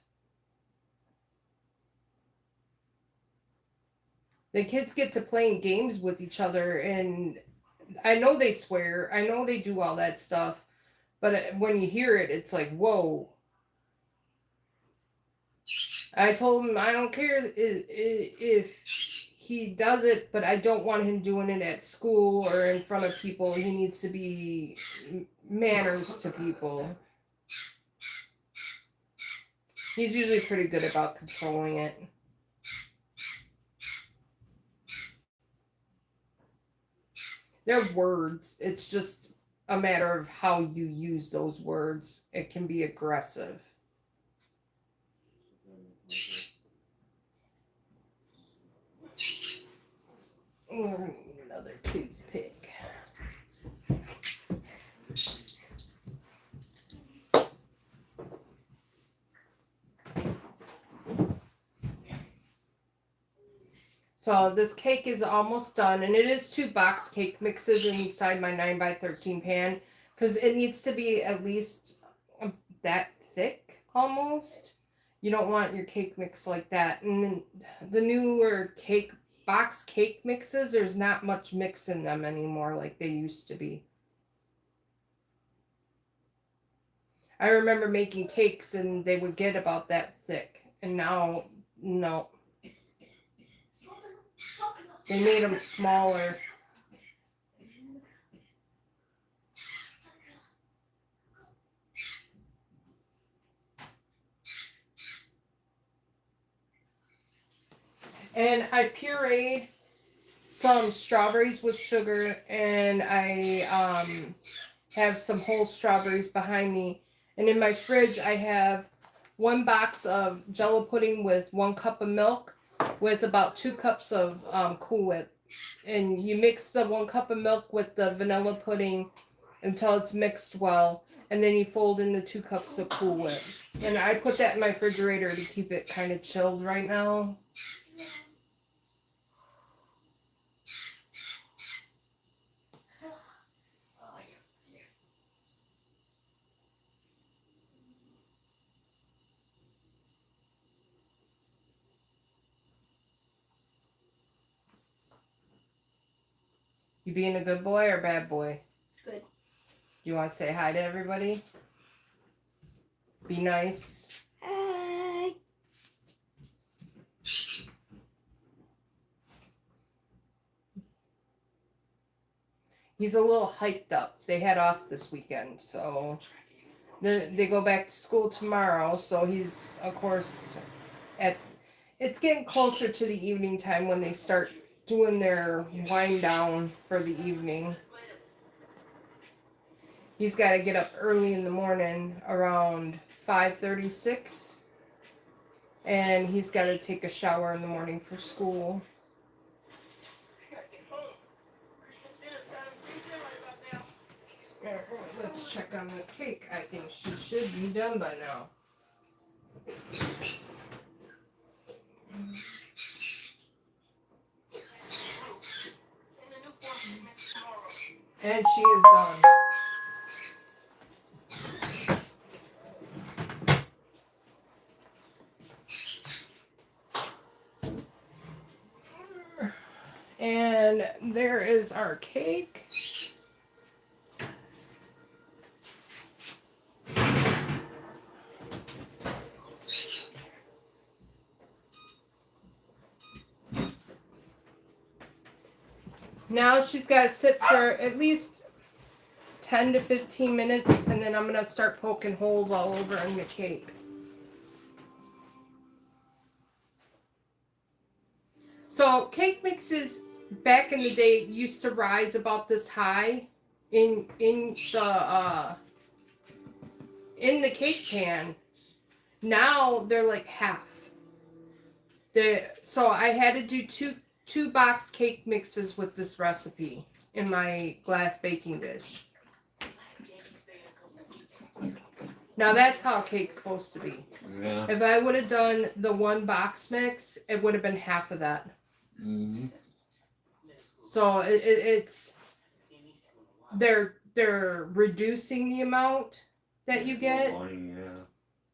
The kids get to playing games with each other, and I know they swear. I know they do all that stuff. But when you hear it, it's like, whoa. I told him I don't care if he does it, but I don't want him doing it at school or in front of people. He needs to be manners to people. He's usually pretty good about controlling it. They're words. It's just a matter of how you use those words. It can be aggressive. Another toothpick. So this cake is almost done, and it is 2 box cake mixes inside my 9x13 pan, because it needs to be at least that thick almost. You don't want your cake mix like that. And then the newer box cake mixes, there's not much mix in them anymore like they used to be. I remember making cakes and they would get about that thick, and now no. They made them smaller. And I pureed some strawberries with sugar, and I have some whole strawberries behind me. And in my fridge, I have 1 box of jello pudding with 1 cup of milk with about 2 cups of Cool Whip. And you mix the 1 cup of milk with the vanilla pudding until it's mixed well. And then you fold in the 2 cups of Cool Whip. And I put that in my refrigerator to keep it kind of chilled right now. You being a good boy or bad boy? Good. You want to say hi to everybody? Be nice. Hi. He's a little hyped up. They head off this weekend, so they go back to school tomorrow. So he's, of course, it's getting closer to the evening time when they start doing their wind down for the evening. He's got to get up early in the morning around 5:36, and he's got to take a shower in the morning for school. Let's check on this cake. I think she should be done by now. And she is done. And there is our cake. Now she's got to sit for at least 10 to 15 minutes, and then I'm going to start poking holes all over in the cake. So cake mixes back in the day, it used to rise about this high in the cake pan. Now they're like half. So I had to do two box cake mixes with this recipe in my glass baking dish. Now that's how cake's supposed to be. Yeah. If I would have done the one box mix, it would have been half of that. Mm-hmm. So it's they're reducing the amount that you get Money, yeah.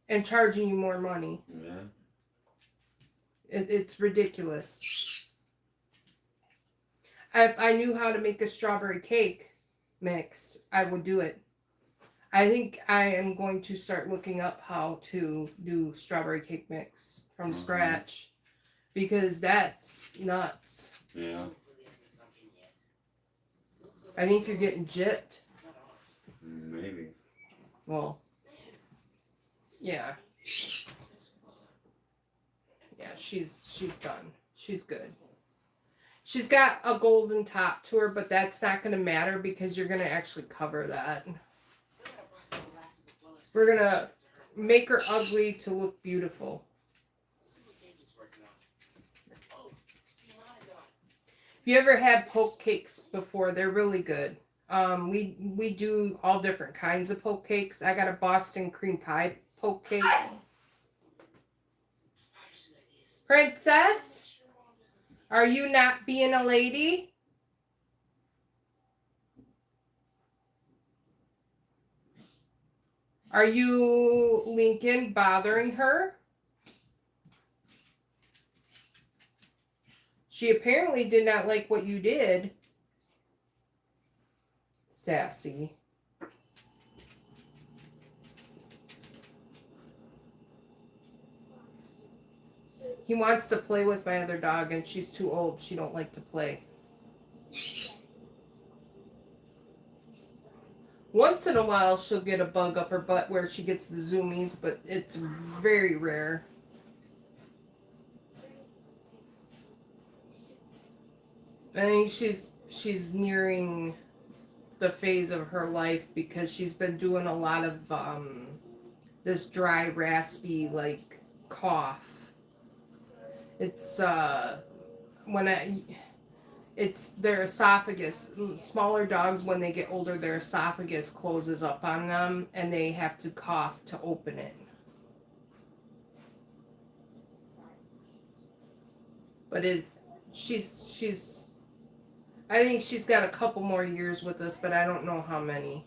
and charging you more money. Yeah. It's ridiculous. If I knew how to make a strawberry cake mix, I would do it. I think I am going to start looking up how to do strawberry cake mix from scratch because that's nuts. Yeah. I think you're getting gypped. Maybe. Well, yeah. Yeah, she's done. She's good. She's got a golden top to her, but that's not going to matter because you're going to actually cover that. We're going to make her ugly to look beautiful. If you ever had poke cakes before, they're really good. We do all different kinds of poke cakes. I got a Boston cream pie poke cake. Princess, are you not being a lady? Are you, Lincoln, bothering her? She apparently did not like what you did. Sassy. He wants to play with my other dog and she's too old. She don't like to play. Once in a while she'll get a bug up her butt where she gets the zoomies, but it's very rare. I think she's nearing the phase of her life because she's been doing a lot of this dry, raspy like cough. It's it's their esophagus. Smaller dogs, when they get older, their esophagus closes up on them and they have to cough to open it. But she's I think she's got a couple more years with us, but I don't know how many.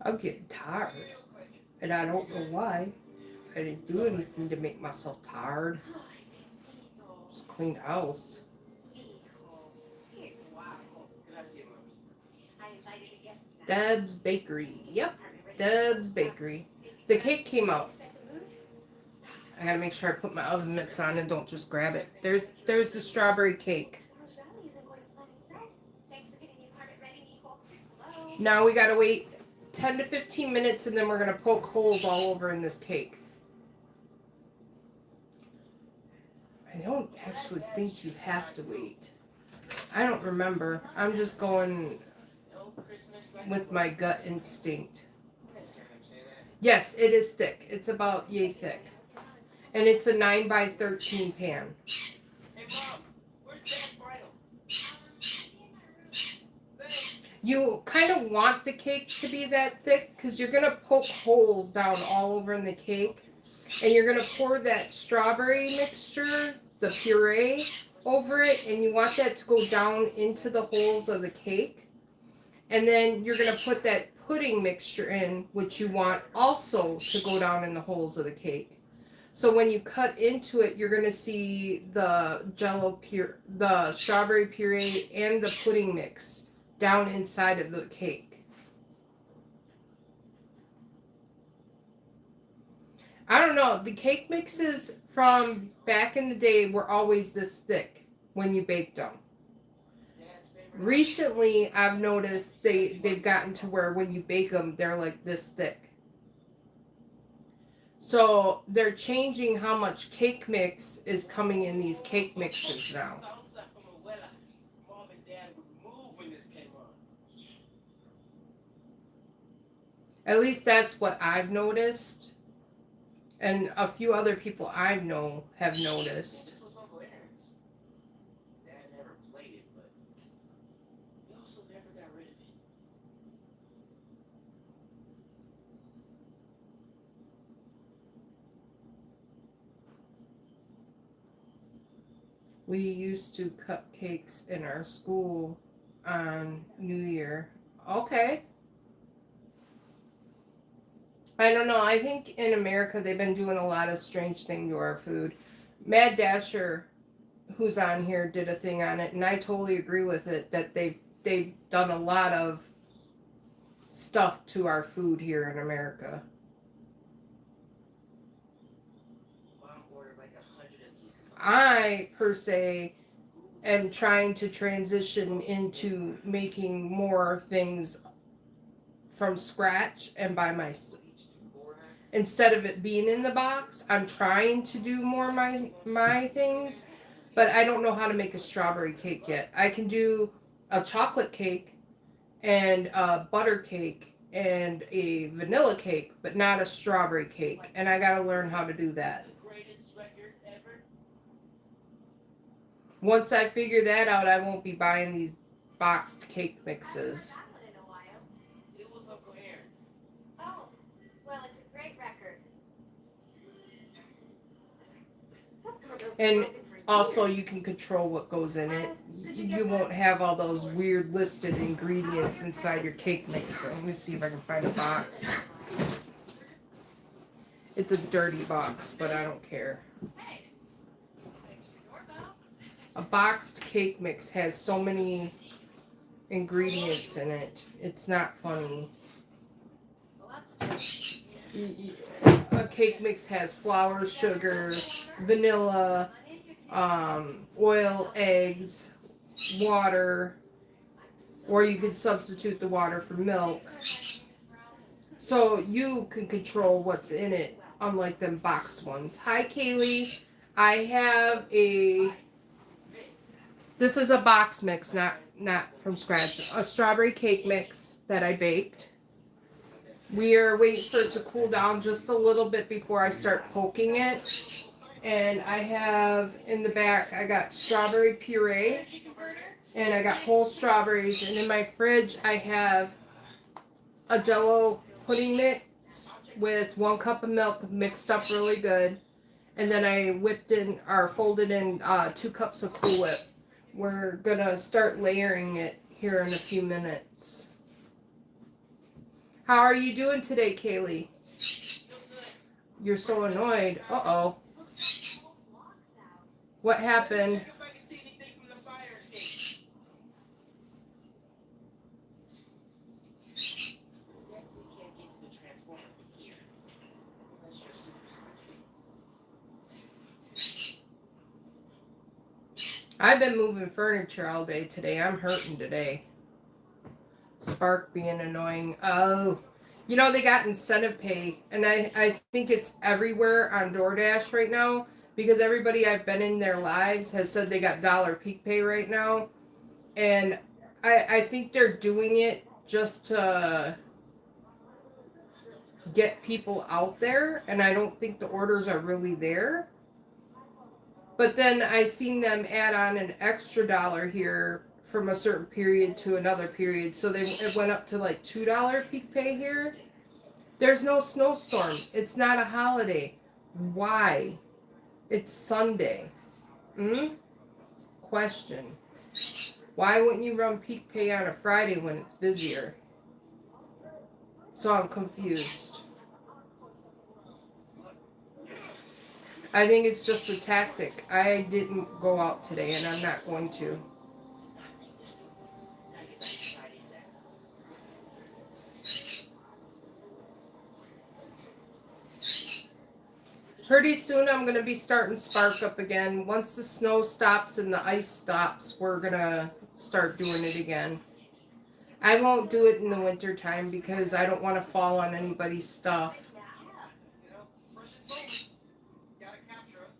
I'm getting tired, and I don't know why. I didn't do anything to make myself tired. Just cleaned the house. Deb's Bakery. Yep, Deb's Bakery. The cake came out. I gotta make sure I put my oven mitts on and don't just grab it. There's the strawberry cake. Now we gotta wait 10 to 15 minutes and then we're gonna poke holes all over in this cake. I don't actually think you have to wait. I don't remember. I'm just going with my gut instinct. Yes, it is thick. It's about yay thick. And it's a 9x13 pan. Hey Mom, where's that final? You kind of want the cake to be that thick because you're going to poke holes down all over in the cake. And you're going to pour that strawberry mixture, the puree, over it. And you want that to go down into the holes of the cake. And then you're going to put that pudding mixture in, which you want also to go down in the holes of the cake. So when you cut into it, you're going to see the jello the strawberry puree and the pudding mix down inside of the cake. I don't know. The cake mixes from back in the day were always this thick when you baked them. Recently, I've noticed they've gotten to where when you bake them, they're like this thick. So they're changing how much cake mix is coming in these cake mixes now. Salsa from abuela. Mom and dad would move when this came on. At least that's what I've noticed, and a few other people I know have noticed. This was Uncle Aaron's. Dad never played it, but he also never got rid of it. We used to cut cakes in our school on New Year. Okay. I don't know. I think in America they've been doing a lot of strange things to our food. Mad Dasher, who's on here, did a thing on it, and I totally agree with it that they've done a lot of stuff to our food here in America. Mom ordered like 100 of these. I per se am trying to transition into making more things from scratch and by myself. Instead of it being in the box, I'm trying to do more my things, but I don't know how to make a strawberry cake yet. I can do a chocolate cake and a butter cake and a vanilla cake, but not a strawberry cake, and I gotta learn how to do that. The greatest record ever. Once I figure that out, I won't be buying these boxed cake mixes. It was Uncle Aaron's. Oh, well, it's a great record. And also, you can control what goes in it. You won't have all those weird listed ingredients inside your cake mix. So let me see if I can find a box. It's a dirty box, but I don't care. A boxed cake mix has so many ingredients in it. It's not funny. A cake mix has flour, sugar, vanilla, oil, eggs, water, or you could substitute the water for milk. So you can control what's in it, unlike them boxed ones. Hi, Kaylee. I have this is a box mix, not from scratch. A strawberry cake mix that I baked. We are waiting for it to cool down just a little bit before I start poking it. And I have in the back, I got strawberry puree, and I got whole strawberries. And in my fridge, I have a jello pudding mix with 1 cup of milk mixed up really good. And then I whipped in, or folded in 2 cups of Cool Whip. We're gonna start layering it here in a few minutes. How are you doing today, Kaylee? You're so annoyed. Uh-oh. What happened? Check if I can see anything from the fire escape. Definitely can't get to the transformer from here. Unless you're super slow. I've been moving furniture all day today. I'm hurting today. Spark being annoying. Oh, you know, they got incentive pay, and I think it's everywhere on DoorDash right now, because everybody I've been in their lives has said they got dollar peak pay right now. And I think they're doing it just to get people out there, and I don't think the orders are really there. But then I seen them add on an extra $1 here from a certain period to another period, so it went up to like $2 peak pay here. There's no snowstorm. It's not a holiday. Why? It's Sunday. Question. Why wouldn't you run peak pay on a Friday when it's busier? So I'm confused. I think it's just a tactic. I didn't go out today, and I'm not going to. Pretty soon I'm going to be starting Spark Up again. Once the snow stops and the ice stops, we're going to start doing it again. I won't do it in the winter time because I don't want to fall on anybody's stuff. You know, precious moments. Gotta capture it.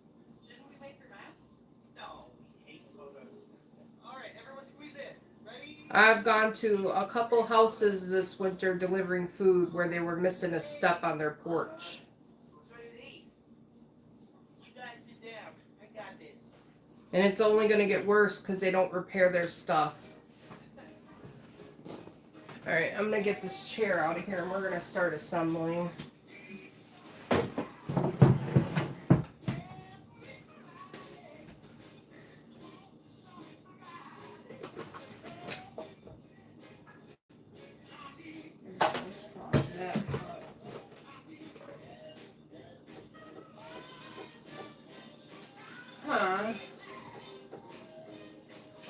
Shouldn't we wait for Miles? No, he hates photos. Alright, everyone squeeze in. Ready? I've gone to a couple houses this winter delivering food where they were missing a step on their porch. Who's ready to eat? You guys sit down. I got this. And it's only going to get worse because they don't repair their stuff. Alright, I'm going to get this chair out of here and we're going to start assembling. Huh.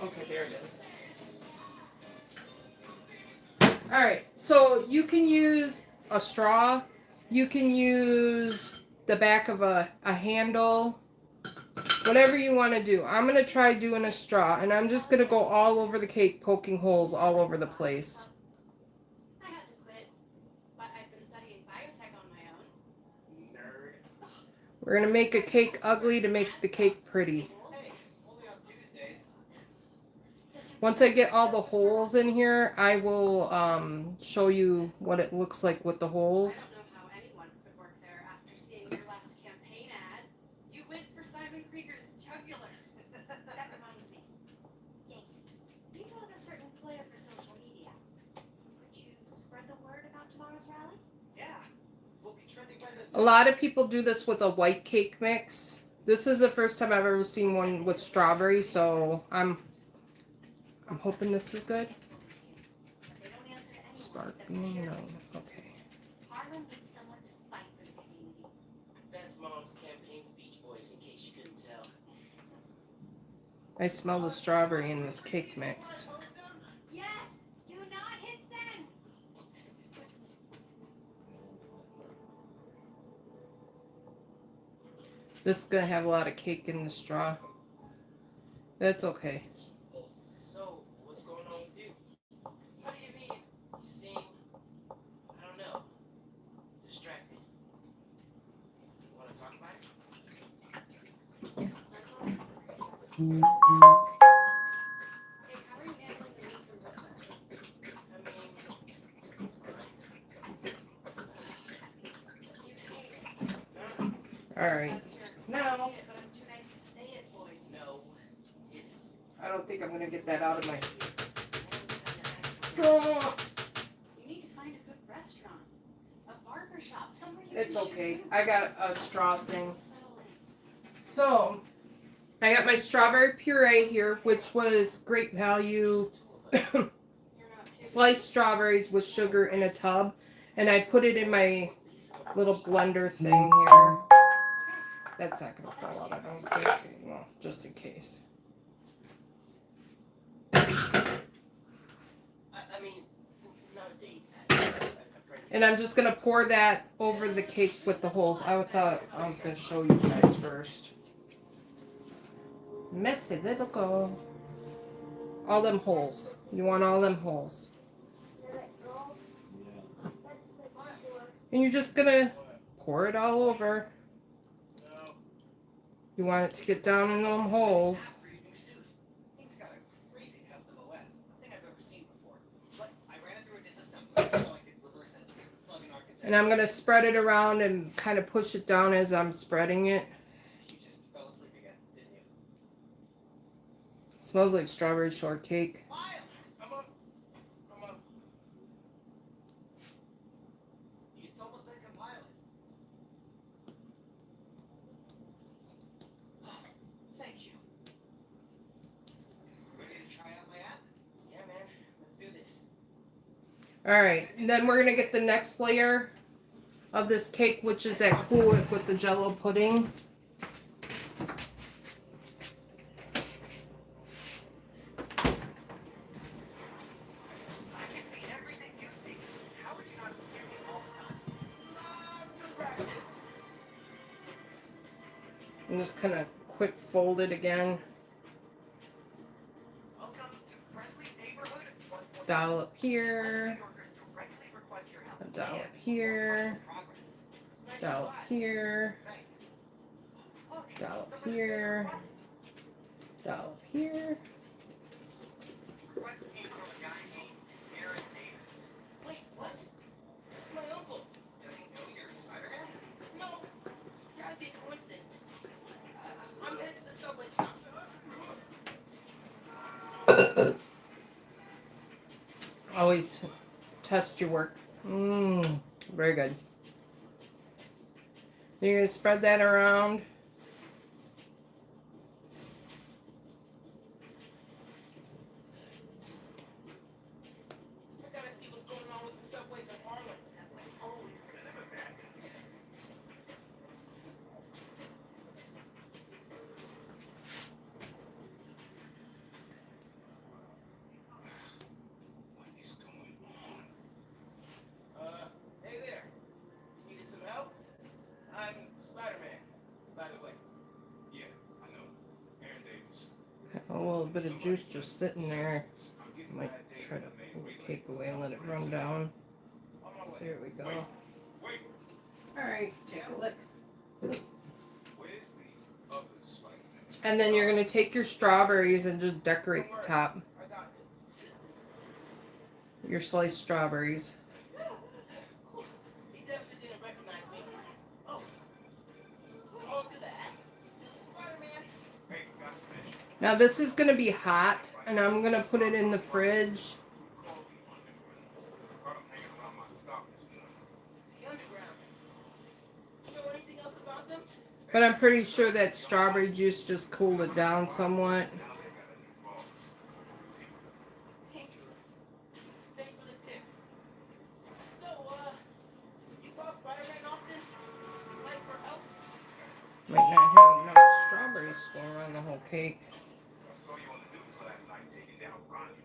Okay, there it is. Alright, so you can use a straw. You can use the back of a handle. Whatever you want to do. I'm going to try doing a straw. And I'm just going to go all over the cake, poking holes all over the place. I had to quit, but I've been studying biotech on my own. Nerd. We're going to make a cake ugly to make the cake pretty. Hey, only on Tuesdays. Once I get all the holes in here, I will show you what it looks like with the I holes. don't know how anyone could work there after seeing your last campaign ad. You went for Simon Krieger's jugular. That reminds me. Yankee, you have a certain flair for social media. Could you spread the word about tomorrow's rally? Yeah. We'll be trending by the... A lot of people do this with a white cake mix. This is the first time I've ever seen one with strawberry, so I'm hoping this is good. But they don't answer to anyone Spark except being for known. cheerleaders. Okay. Harlem needs someone to fight for the community. That's Mom's campaign speech voice, in case you couldn't tell. I smell the strawberry in this cake mix. Yes! Do not hit send! This is going to have a lot of cake in the straw. That's okay. So, what's going on with you? What do you mean? You seem, I don't know, distracted. Want to talk about it? Hey, how are you handling the news from Brooklyn? You hate it. Alright. That's your No. I hate it, but I'm too nice to say it, boys. No, it's... I don't think I'm going to get that out of my... You need to find a good restaurant. A barber shop. Somewhere you It's can shoot okay. movies. I got a straw thing. Settle in. So, I got my strawberry puree here, which was great value. You're not too Sliced strawberries with sugar in a tub. And I put it in my little blender thing here. That's not going to fall out, I don't think. Well, just in case. I mean, not a date. A friend. And I'm just going to pour that over the cake with the holes. I thought I was going to show you guys first. Messy little girl. All them holes. You want all them holes. And you're just going to pour it all over. You want it to get down in them holes. For your new suit. Thing's got a crazy custom OS. Nothing I've ever seen before. But I ran it through a disassembly so I could reverse engineer plugging architecture. And I'm going to spread it around and kind of push it down as I'm spreading it. You just fell asleep again, didn't you? Smells like strawberry shortcake. Miles! I'm up. It's almost like compiling. Thank you. Ready to try out my app? Yeah, man. Let's do this. Alright, and then we're going to get the next layer of this cake, which is that Cool Whip with the jello pudding. I can see everything you see. How are you not hearing all the time? Lots of practice. And just kind of quick fold it again. Welcome to friendly neighborhood. Dollop here. New Yorkers directly request your help. A dollop And here. progress. Nice Dollop spot. here. Thanks. Look, Dollop somebody's here. request. Dollop here. Request came from a guy named Aaron Davis. Wait, what? It's my uncle. Does he know you're Spider-Man? No. Gotta be a coincidence. I'm headed to the subway stop. Always test your work. Very good. You're going to spread that around. I gotta see what's going on with the subways in Harlem. What is going on? Hey there. Needed some help? I'm Spider-Man, by the way. Yeah, I know. Aaron Davis. A little bit of juice just sitting there. Might try to pull the cake away and let it run down. On my way. There we go. Wait. Alright, take a lick. Where's the other Spider-Man? And then you're going to take your strawberries and just decorate the top. I got this. Your sliced strawberries. He definitely didn't recognize me. Oh. Oh, look at that. This is Spider-Man. Hey, got the fish. Now this is going to be hot, and I'm going to put it in the fridge. The underground. You know anything else about them? But I'm pretty sure that strawberry juice just cooled it down somewhat. Thank you. Thanks for the tip. So, you call Spider-Man often? Like for help? Might not have enough strawberries to go around the whole cake. I saw you on the news last night taking down Ronnie.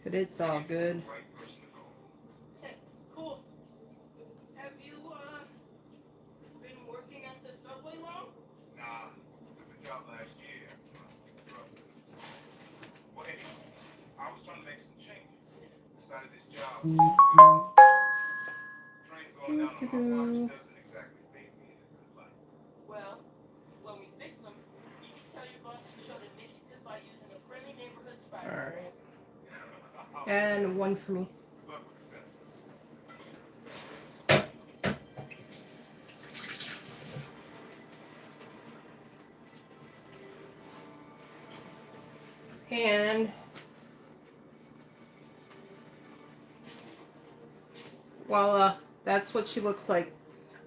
But it's all good. Right person to call. Cool. Have you, been working at the subway long? Nah, took the job last year. Well, anyway, I was trying to make some changes. Decided this job was good. Train going down on my watch doesn't exactly make me in a good light. Well, when we fix them, you can tell your boss you showed initiative by using a friendly neighborhood spider. Alright. And one for me. Luck with the sensors. And voila, that's what she looks like.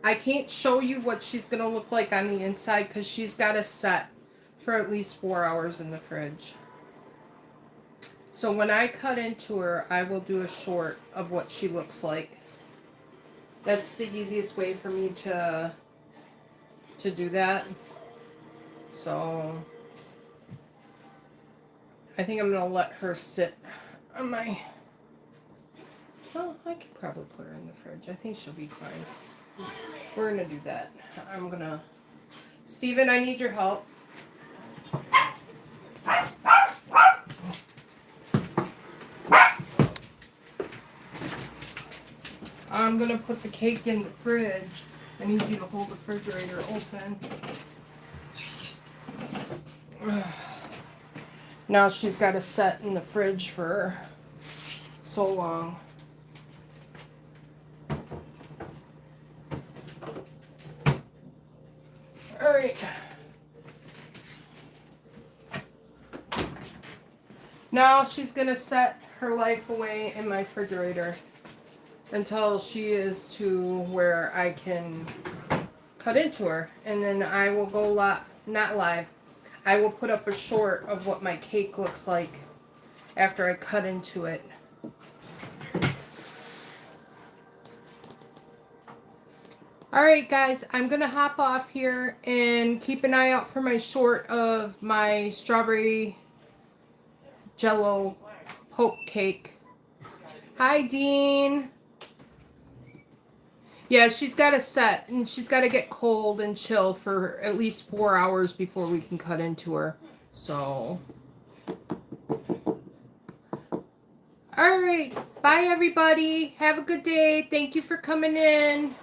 I can't show you what she's going to look like on the inside because she's got to set for at least 4 hours in the fridge. So when I cut into her, I will do a short of what she looks like. That's the easiest way for me to do that. So I think I'm going to let her sit on my... Well, I could probably put her in the fridge. I think she'll be fine. We're going to do that. I'm going to... Steven, I need your help. I'm going to put the cake in the fridge. I need you to hold the refrigerator open. Now she's got to set in the fridge for so long. Alright. Now she's going to set her life away in my refrigerator until she is to where I can cut into her. And then I will go not live. I will put up a short of what my cake looks like after I cut into it. Alright guys, I'm going to hop off here and keep an eye out for my short of my strawberry jello poke cake. Hi Dean. Yeah, she's got to set, and she's got to get cold and chill for at least 4 hours before we can cut into her. So, all right. Bye, everybody. Have a good day. Thank you for coming in.